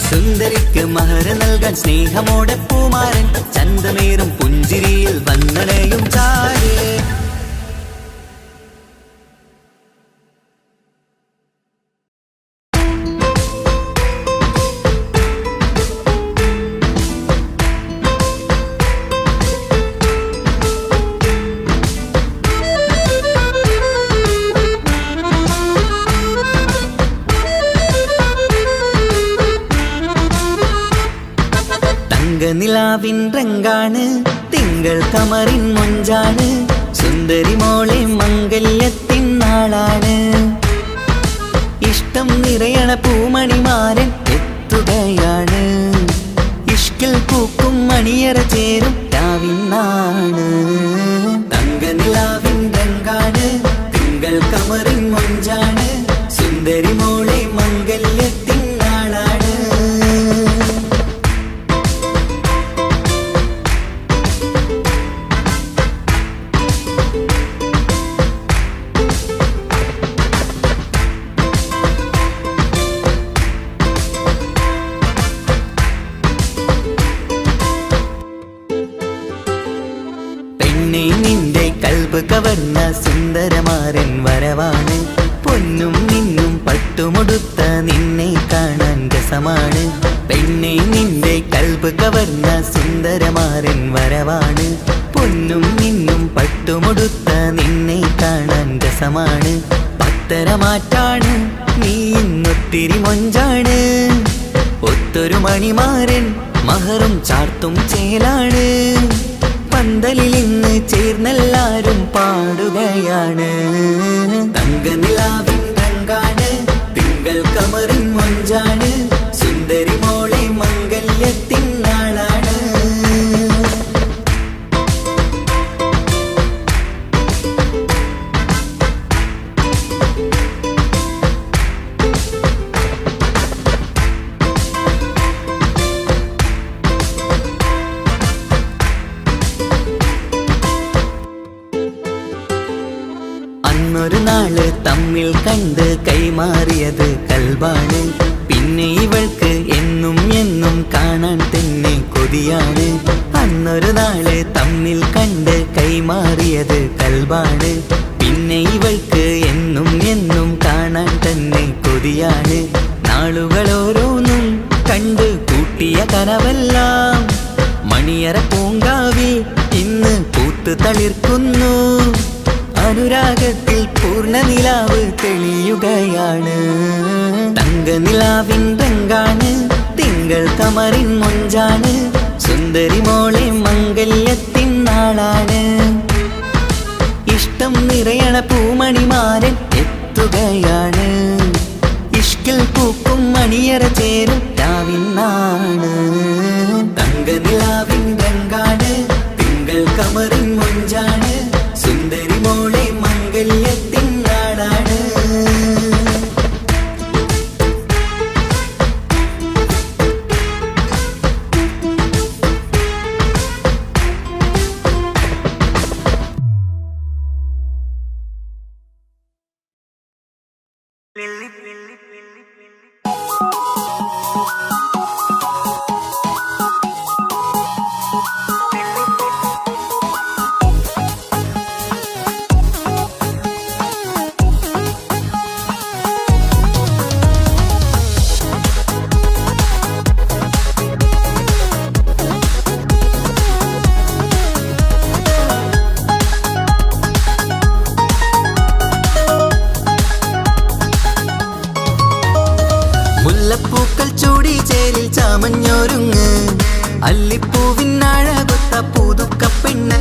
സുന്ദരിക്ക് മഹർ നൽകാൻ സ്നേഹമോടെ പൂമാരൻ, ചന്തമേറും പുഞ്ചിരിയിൽ വന്നണയും ചാരേ. നിലാവിൻ രംഗാണ്, തിങ്കൾ കമറിൻ മൊഞ്ചാണ്, സുന്ദരി മോളെ മംഗല്യത്തിൻ നാളാണ്. ഇഷ്ടം നിറയണ പൂമണിമാരൻ എത്തുകയാണ്, ഇഷ്കിൽ പൂക്കും മണിയറ ചേരും രാവിനാണ്. തങ്ക നിലാവിൻ രംഗാണ്, തിങ്കൾ കമറിൻ മൊഞ്ചാണ്, സുന്ദരി മോളെ മംഗല്യത്തിൻ നാളാണ്. നിന്റെ കൽബ് കവർന്ന സുന്ദരമാരൻ വരവാണ്, പൊന്നും നിന്നും പട്ടുമുടുത്ത നിന്നെ കാണാൻ രസമാണ്. പെണ്ണെ നിന്റെ കൽബ് കവർന്ന സുന്ദരമാരൻ വരവാണ്, പൊന്നും നിന്നും പട്ടുമുടുത്ത നിന്നെ കാണാൻ രസമാണ്. പത്തരമാറ്റാണ് നീ ഇന്നൊത്തിരി മൊഞ്ചാണ്, ഒത്തൊരു മണിമാരൻ മഹറും ചാർത്തും ചേലാണ്. പന്തലിൽ ഇന്ന് ചേർന്നെല്ലാരും പാടുകയാണ്, തങ്ക നിലാവിൻ രംഗാണ്, തിങ്കൾ കമറിൻ മൊഞ്ചാണ്, സുന്ദരി മോളെ മംഗല്യത്തിൻ നാളാണ്. അന്നൊരു നാള് തമ്മിൽ കണ്ട് കൈമാറിയത് കൽബാണ്, പിന്നെ ഇവൾക്ക് എന്നും എന്നും കാണാൻ തന്നെ കൊതിയാണ്. അന്നൊരു നാള് തമ്മിൽ കണ്ട് കൈമാറിയത് കൽബാണ്, പിന്നെ ഇവൾക്ക് എന്നും എന്നും കാണാൻ തന്നെ കൊതിയാണ്. നാളുകൾ ഓരോന്നും കണ്ട് കൂട്ടിയ കനവെല്ലാം മണിയറ പൂങ്കാവിൽ ഇന്ന് പൂത്തു തളിർക്കുന്നു. അനുരാഗത്തിൽ പൂർണ്ണ നിലാവ് തെളിയുകയാണ്, തങ്ക നിലാവിൻ രംഗാണ്, തിങ്കൾ കമറിൻ മൊഞ്ചാണ്, സുന്ദരി മോളെ മംഗല്യത്തിൻ നാളാണ്. ഇഷ്ടം നിറയണ പൂമണിമാരൻ എത്തുകയാണ്, ഇഷ്കിൽ പൂക്കും മണിയറ ചേരും രാവിനാണ്. തങ്ക നിലാവിൻ രംഗാണ്, തിങ്കൾ കമറിൻ മൊഞ്ചാണ്, സുന്ദരി മോളെ മംഗല്യത്തിൻ നാളാണ്. ചൂടി ചേലിൽ ചാമഞ്ഞൊരുങ്ങ് അല്ലിപ്പൂവിനഴകൊത്ത പുതുക്കപ്പെണ്ണ്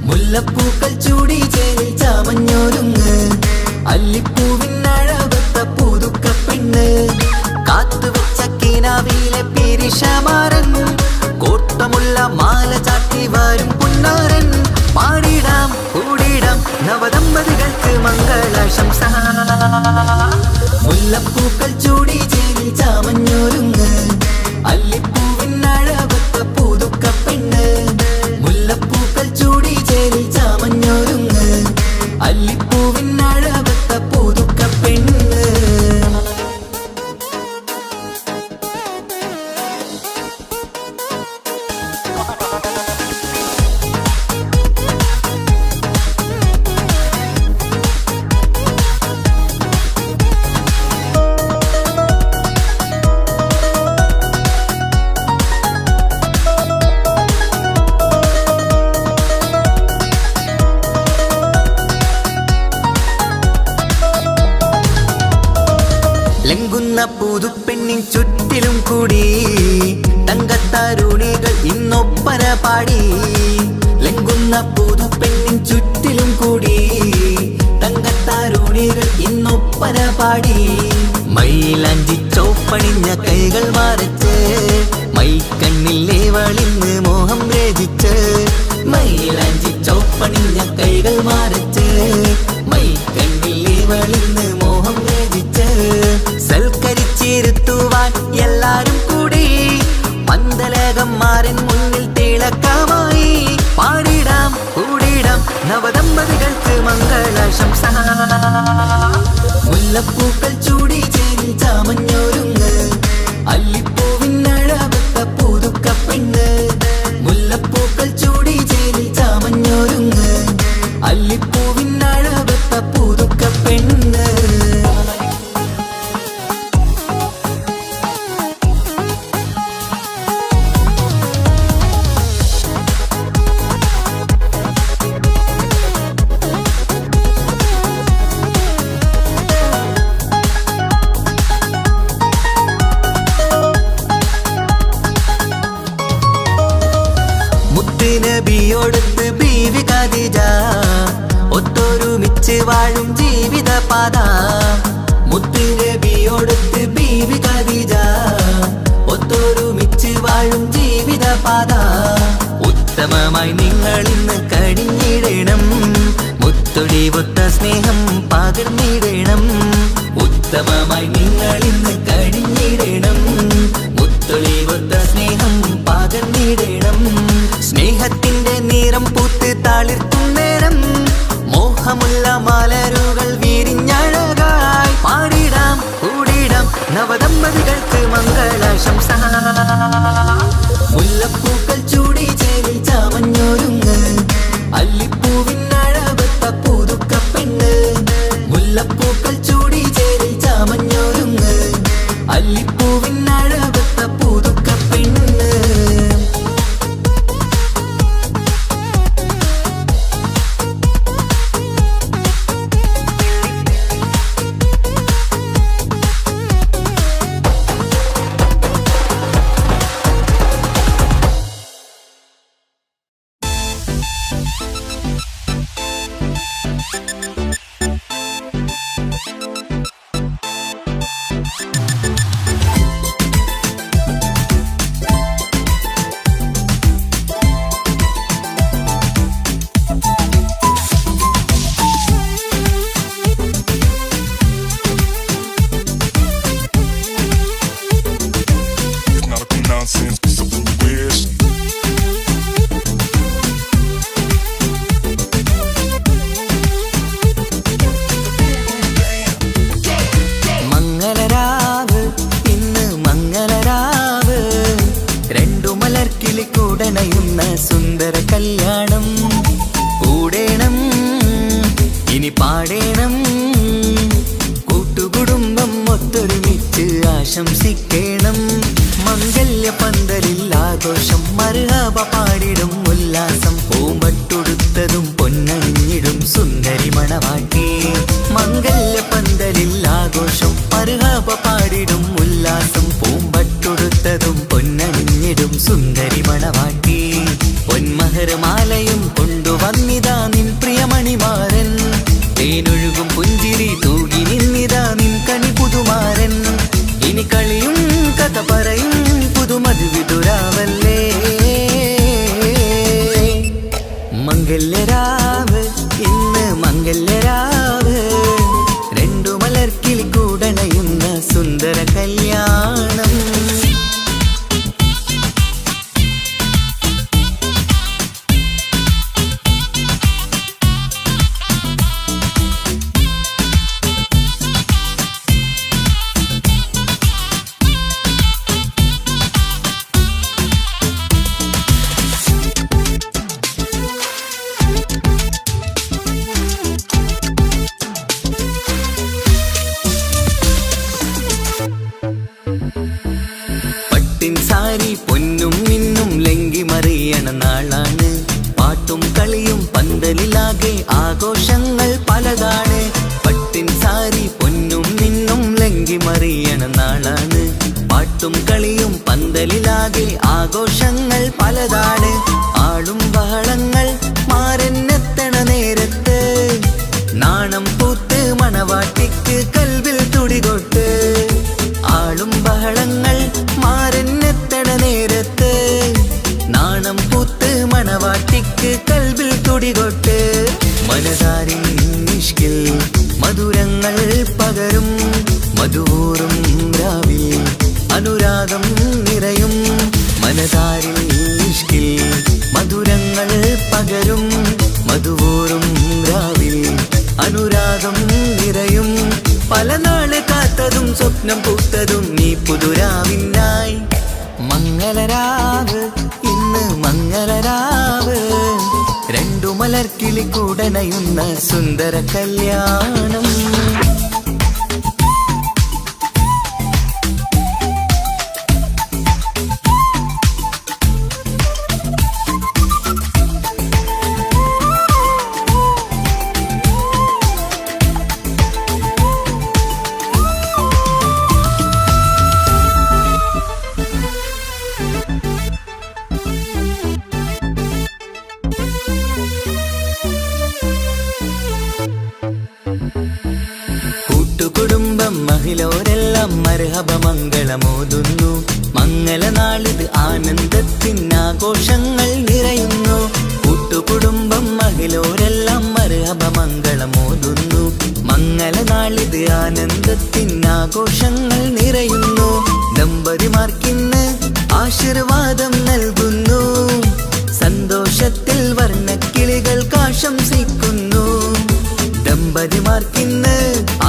മുല്ലപ്പൂക്കൾ ചൂടി ചേലിൽ ചാമഞ്ഞൊരുങ്ങ് അല്ലിപ്പൂവിനഴകൊത്ത പുതുക്കപ്പെണ്ണ് കാത്തുവെച്ച കിനാവിലെ പിരിശമാരൻ കോട്ടമുള്ള മാല ചാട്ടി വരും പുന്നാരൻ പാടിടാം കൂടിടാം നവദമ്പതികൾക്ക് മംഗളാശംസ മുല്ലപ്പൂക്കൾ ചൂടി ചേലിൽ ചാമഞ്ഞൊരുങ്ങ് അല്ലിപ്പൂവിനഴകൊത്ത പുതുക്കപ്പെണ്ണ് മുല്ലപ്പൂക്കൾ ചൂടി ചേലിൽ ചാമഞ്ഞൊരുങ്ങ് അല്ലിപ്പൂവിനഴകൊത്ത പുതുക്കപ്പെണ്ണ് ലംഘുന്ന പുതുപ്പെണ്ണിൻ ചുറ്റിലും കൂടി തങ്കത്താരുണികൾ ഇന്നൊപ്പന പാടി ലംഘുന്ന പുതുപ്പെണ്ണിൻ ചുറ്റിലും കൂടി തങ്കത്താരുണികൾ ഇന്നൊപ്പന പാടി മൈലാഞ്ചി ചോപ്പണിഞ്ഞ കൈകൾ മറച്ച് മൈക്കണ്ണിലെ വളിന്ന് മോഹം രചിച്ച് മൈലാഞ്ചി ചോപ്പണിഞ്ഞ കൈകൾ മറച്ച് മൈക്കണ്ണിലെ വളിന്ന് മോഹം രചിച്ച് സൽക്കരിച്ചിരുത്തുവാൻ എല്ലാരും കൂടി പന്തലകന്മാരൻ മുന്നിൽ തിളക്കമായി പാടിടാം കൂടിടാം നവദമ്പതികൾക്ക് മംഗളാശംസ മുല്ലപ്പൂക്കൾ ചൂടി ചേലിൽ ചാമഞ്ഞൊരുങ്ങ് അല്ലിപ്പൂവിനഴകൊത്ത പുതുക്കപ്പെണ്ണ് മുല്ലപ്പൂക്കൾ ചൂടി ചേലിൽ ചാമഞ്ഞൊരുങ്ങ് അല്ലിപ്പൂവിനഴകൊത്ത പുതുക്കപ്പെണ്ണ് നബിയോടൊത്ത് ബീവി ഖദീജ ഒത്തൊരുമിച്ച് വാഴും ജീവിത പാത മുത്ത് നബിയോടൊത്ത് ബീവി ഖദീജ ഒത്തൊരുമിച്ച് വാഴും ജീവിത പാത ഉത്തമമായി നിങ്ങൾ ഇന്ന് കഴിഞ്ഞിടണം മുത്തൊടിവൊത്ത സ്നേഹം പകർന്നിടണം ഉത്തമമായി നിങ്ങൾ ഇന്ന് കഴിഞ്ഞിടണം മുത്തൊളിവൊത്ത സ്നേഹം പകർന്നിടണം സ്നേഹത്തിന്റെ നിറം പൂത്ത് താളിർക്കും നേരം മോഹമുള്ള മലരുകൾ വിരിഞ്ഞഴകായി പാടിടാം കൂടിടാം നവദമ്പതികൾക്ക് മംഗളാശംസ മുല്ലപ്പൂക്കൾ ചൂടി ചേലിൽ ചാമഞ്ഞൊരുങ്ങ് അല്ലിപ്പൂവിനഴകൊത്ത പുതുക്കപ്പെണ്ണ് മുല്ലപ്പൂക്കൾ ചൂടി ചേലിൽ ചാമഞ്ഞൊരുങ്ങ് അല്ലിപ്പൂവിനഴകൊത്ത പുതുക്കപ്പെണ്ണ് പാട്ടും കളിയും പന്തലിലാകെ ആഘോഷങ്ങൾ പലതാണ്. ആളും ബഹളങ്ങൾ മാരെന്നെത്തണ നേരത്ത് നാണം പൂത്ത് മണവാട്ടിക്ക് കൽവിൽ തുടികൊട്ട്. ആളും ബഹളങ്ങൾ മാരെന്നെത്തണ നേരത്ത് നാണം പൂത്ത് മണവാട്ടിക്ക് കൽവിൽ തുടികൊട്ട്. മനതാരിൻ ഇഷ്കിൽ മധുരങ്ങൾ പകരും മധുവൂറും രാവിൽ അനുരാഗം നിറയും. മനതാരിൽ ഇഷ്കിൽ മധുരങ്ങൾ പകരും മധുവൂറും രാവിൽ അനുരാഗം നിറയും. പല നാള് കാത്തതും സ്വപ്നം പൂത്തതും നീ പുതുരാവിനായി. മംഗളരാവ് ഇന്ന് മംഗളരാവ് രണ്ടു മലർക്കിളി കൂടനയുന്ന സുന്ദര കല്യാണം. കൂട്ടുകുടുംബം മഹിളോരെല്ലാം മർഹബ മംഗളമോതുന്നു. മംഗളനാളിത് ആനന്ദത്തിനാഘോഷങ്ങൾ നിറയുന്നു. കൂട്ടുകുടുംബം മഹിളോരെല്ലാം മർഹബ മംഗളമോതുന്നു. മംഗളനാളിത് ആനന്ദത്തിനാഘോഷങ്ങൾ നിറയുന്നു. ദമ്പതിമാർക്കിന്ന് ആശീർവാദം നൽകുന്നു. സന്തോഷത്തിൽ വർണ്ണക്കിളികൾ ആശംസിക്കുന്നു. ദമ്പതിമാർക്കിന്ന്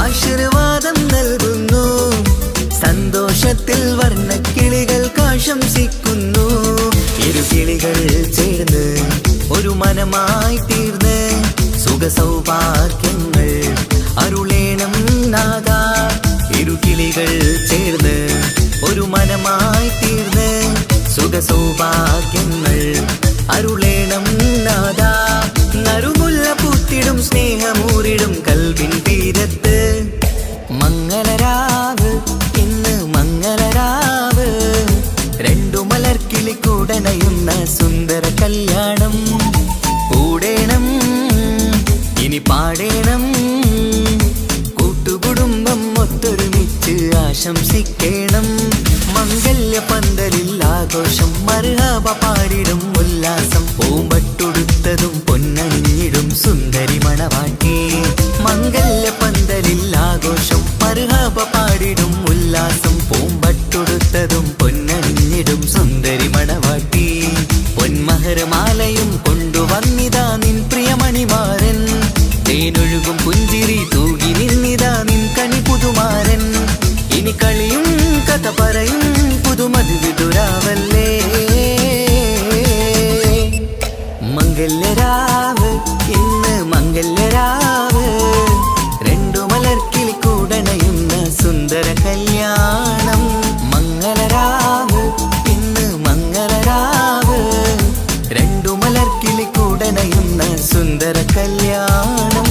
ആശീർവാദം നൽകുന്നു. സന്തോഷത്തിൽ വർണ്ണക്കിളികൾ ആശംസിക്കുന്നു. ഇരുകിളികൾ ചേർന്ന് ഒരു മനമായി തീർന്ന് സുഖസൗഭാഗ്യങ്ങൾ അരുളേണം നാദ. ഇരുകിളികൾ ചേർന്ന് ഒരു മനമായി തീർന്ന് സുഖസൗഭാഗ്യങ്ങൾ അരുളേണം നാദ. നറുമുല്ല പൂത്തിടും സ്നേഹമൂരിടും കൽവിൻ തീരത്ത് മംഗളരാവ് ഇന്ന് മംഗളരാവ് രണ്ടു മലർക്കിളി കൂടനയുന്ന സുന്ദര കല്യാണം. കൂടേണം ഇനി പാടേണം കൂട്ടുകുടുംബം ഒത്തൊരുമിച്ച് ആശംസിക്കണം. മംഗല്യ പന്തലിൽ ആഘോഷം മർഹബ പാടിടും ഉല്ലാസം. പൂമ്പട്ടുടുത്തതും പൊന്നണിഞ്ഞിടും സുന്ദരി മണവാട്ടി. മംഗല്യ പന്തലിൽ ആഘോഷം മർഹബ പാടിടും ഉല്ലാസം. പൂമ്പട്ടുടുത്തതും പൊന്നണിഞ്ഞിടും സുന്ദരി മണവാട്ടി. പൊന്മഹർമാലയും കൊണ്ടുവന്നിതാ നിൻ പ്രിയമണിമാരൻ. തേനൊഴുകും പുഞ്ചിരി തൂകി നിന്നിതാ നിൻ കണി പുതുമാരൻ. ഇനി കളിയും കഥ പറയും പുതുമധുവിതുരാവല്ലേ. മംഗല്യരാവ് ഇന്ന് മംഗല്യരാവ് രണ്ടു മലർക്കിളി കൂടനയുന്ന സുന്ദര കല്യാണം. മംഗളരാവ് ഇന്ന് മംഗളരാവ് രണ്ടു മലർക്കിളി കൂടനയുന്ന സുന്ദര കല്യാണം.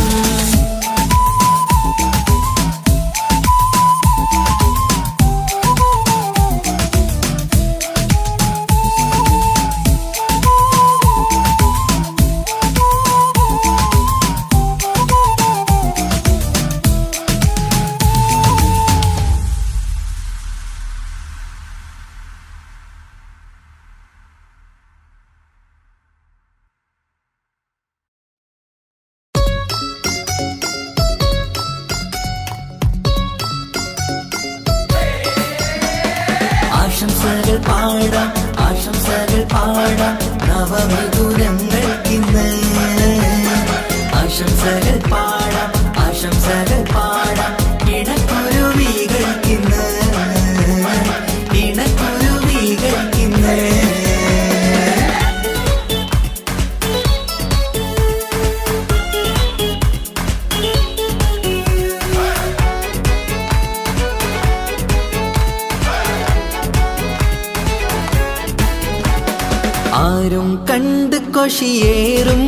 ആശംസകൾ പാടാം ആശംസകൾ പാടാം നവമിഥുനങ്ങൾക്കിന്ന്. ആശംസകൾ പാടാം ആശംസകൾ പാടാം ഇണക്കുരുവികൾക്കിന്ന്. ഇണക്കുരുവികൾക്കിന്ന്. ആരും കണ്ട് കൊഷിയേറും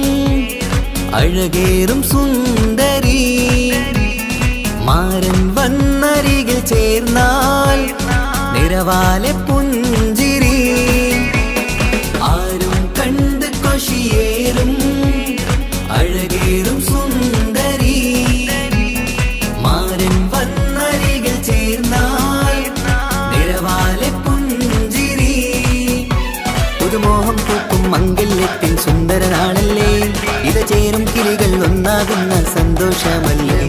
അഴകേറും സുന്ദരി. മാരൻ വന്നരികിൽ ചേർന്നാൽ നിറ നിറവാലെ പുഞ്ചിരി ആരും കണ്ട് കൊഷിയേറും അഴകേറും സുന്ദരി മാരൻ വന്നരികിൽ ചേർന്നാൽ നിറവാലെ പുഞ്ചിരി പുതുമോഹം പൂക്കും മംഗല്യത്തിൻ സുന്ദരനാണല്ലേ ഇത് ചേരും കിളികൾ ഒന്നാകുന്ന സന്തോഷമല്ലേ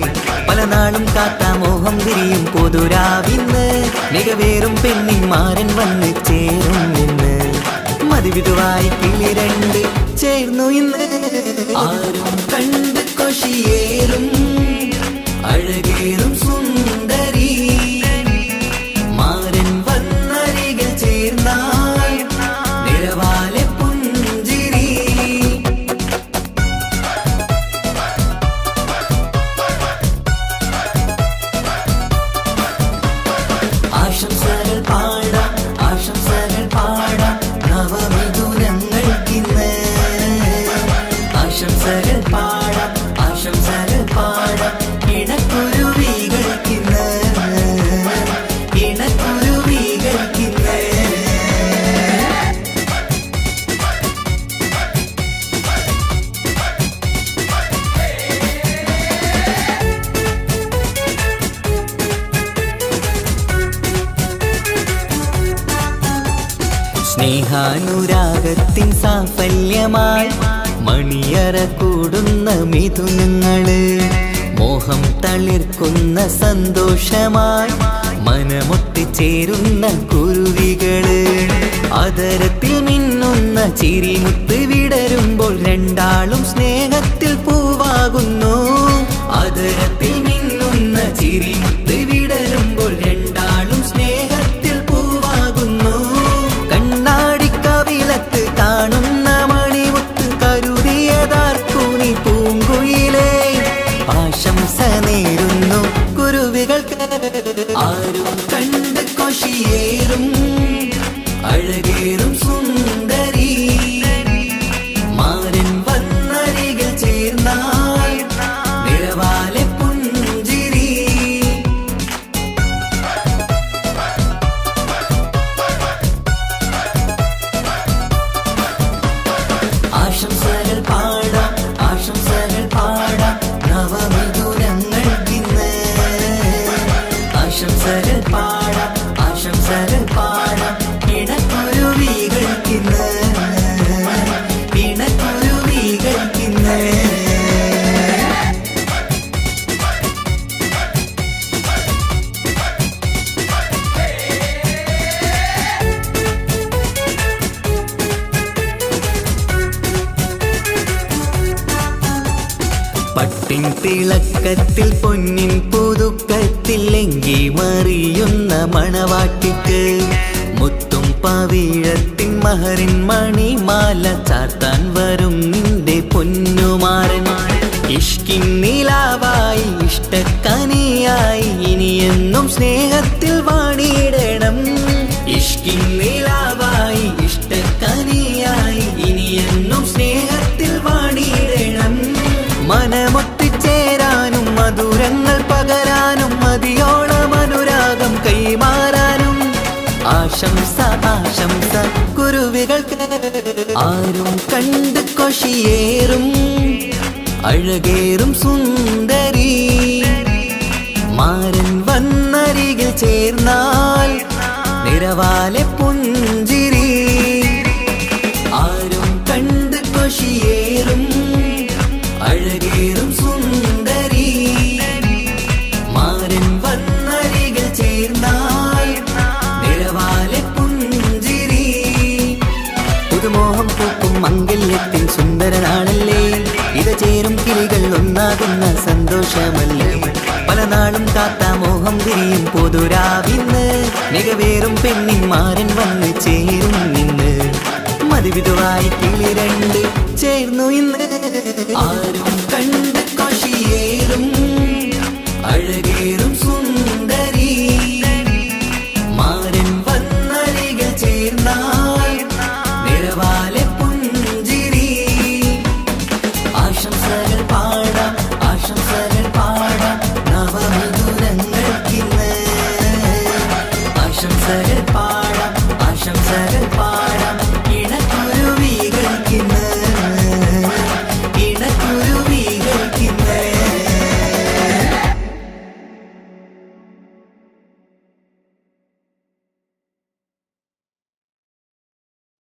പല നാളും കാത്ത മോഹം വിരിയും പൊതുരാവിന്ന് മികവേറും പെണ്ണിൻ മാരൻ വന്ന് ചേരും ഇന്ന് മതിവിധുവായി കിളി രണ്ട് ചേർന്നു ഇന്ന് ആരും കണ്ട് കൊഷിയേറും അഴകേറും സുന്ദരി മാരൻ വന്നരികിൽ ചേർന്നാൽ നിറവാലെ പുഞ്ചിരി ആശംസകൾ പാടാം ആശംസകൾ പാടാം നവമിഥുനങ്ങൾക്കിന്ന് ആശംസകൾ പാടാം ആശംസകൾ പാടാം ഇണക്കുരുവികൾക്കിന്ന് ഇണക്കുരുവികൾക്കിന്ന് സ്നേഹാനുരാഗത്തിൻ സാഫല്യമായി മണിയറ കൂടുന്ന മിഥുനങ്ങള് മോഹം തളിർക്കുന്ന സന്തോഷമായി മനമൊട്ടിച്ചേരുന്ന കുരുവികള് അതരത്തിൽ മിന്നുന്ന ചിരിമുത്ത് വിടരുമ്പോൾ രണ്ടാളും സ്നേഹത്തിൽ പൂവാകുന്നു അതരത്തിൽ മിന്നുന്ന ചിരിമുത്ത് വിടരുമ്പോൾ രണ്ടാളും സ്നേഹത്തിൽ പൂവാകുന്നു കണ്ണാടിക്കവിലത്ത് കാണുന്ന മണിമുത്ത് കരുതിയതാർക്കൂനി പൂങ്കുയിലേ ആശംസ നേരുന്നു കുരുവികൾക്ക് ആരും കണ്ട് കൊഷിയേറും അഴകേറും സുന്ദരി മാരൻ വന്നരികിൽ ചേർന്നാൽ നിറവാലെ പുഞ്ചിരി ആശംസകൾ പാടാം ആശംസകൾ പാടാം നവമിഥുനങ്ങൾക്കിന്ന് ആശംസകൾ പാടാം ആശംസകൾ പാടാം ഇണക്കുരുവികൾക്കിന്ന് ഇണക്കുരുവികൾക്കിന്ന് പട്ടിൻ തിളക്കത്തിൽ പൊന്നിൻ പുതുക്കത്തിൽ എങ്കി മറിയുന്ന മണവാട്ടിക്ക് മുത്തും പവിഴത്തിൻ മഹറിൻ മണിമാല ചാർത്താൻ വരും നിന്റെ പൊന്നുമാരൻ ഇഷ്കിൻ നിലാവായി ഇഷ്ടക്കനിയായി ഇനിയെന്നും സ്നേഹത്തിൽ വാണിയിടണം ഇഷ്കിൻ നിലാവായി ഇഷ്ടക്കനിയായി ഇനിയെന്നും സ്നേഹത്തിൽ വാണിയിടണം മനമൊത്തിച്ചേരാനും മധുരങ്ങൾ പകരാനും മതിയോളം അനുരാഗം കൈമാറാനും ആശംസ ആശംസ കുരുവികൾക്ക് ആരും കണ്ട് കൊഷിയേറും അഴകേറും സുന്ദരി മാരൻ വന്നരികിൽ ചേർന്നാൽ നിറവാലെ പുഞ്ചിരി ആരും കണ്ട് കൊഷിയേറും അഴകേറും സുന്ദരി മാരൻ വന്നരികിൽ ചേർന്നാൽ നിറവാലെ പുഞ്ചിരി പുതുമോഹം പൂക്കും മംഗല്യത്തിൻ സുന്ദരനാണല്ലേ ഇത് ചേരും കിളികൾ ഒന്നാകുന്ന സന്തോഷമല്ലേ പല നാളും കാത്ത മോഹം വിരിയും പൊതുരാവിന്ന് മികവേറും പെണ്ണിൻ മാരൻ വന്ന് ചേരും ഇന്ന് മതിവിധുവായി കിളി രണ്ട് ചേർന്നു ഇന്ന് ആരും കണ്ട് കൊഷിയേറും അഴകേറും സുന്ദരി മാരൻ വന്നരികിൽ ചേർന്നാൽ നിറവാലെ പുഞ്ചിരി ആശംസകൾ പാടാം ആശംസകൾ പാടാം നവമിഥുനങ്ങൾക്കിന്ന് ആശംസകൾ പാടാം പാടാം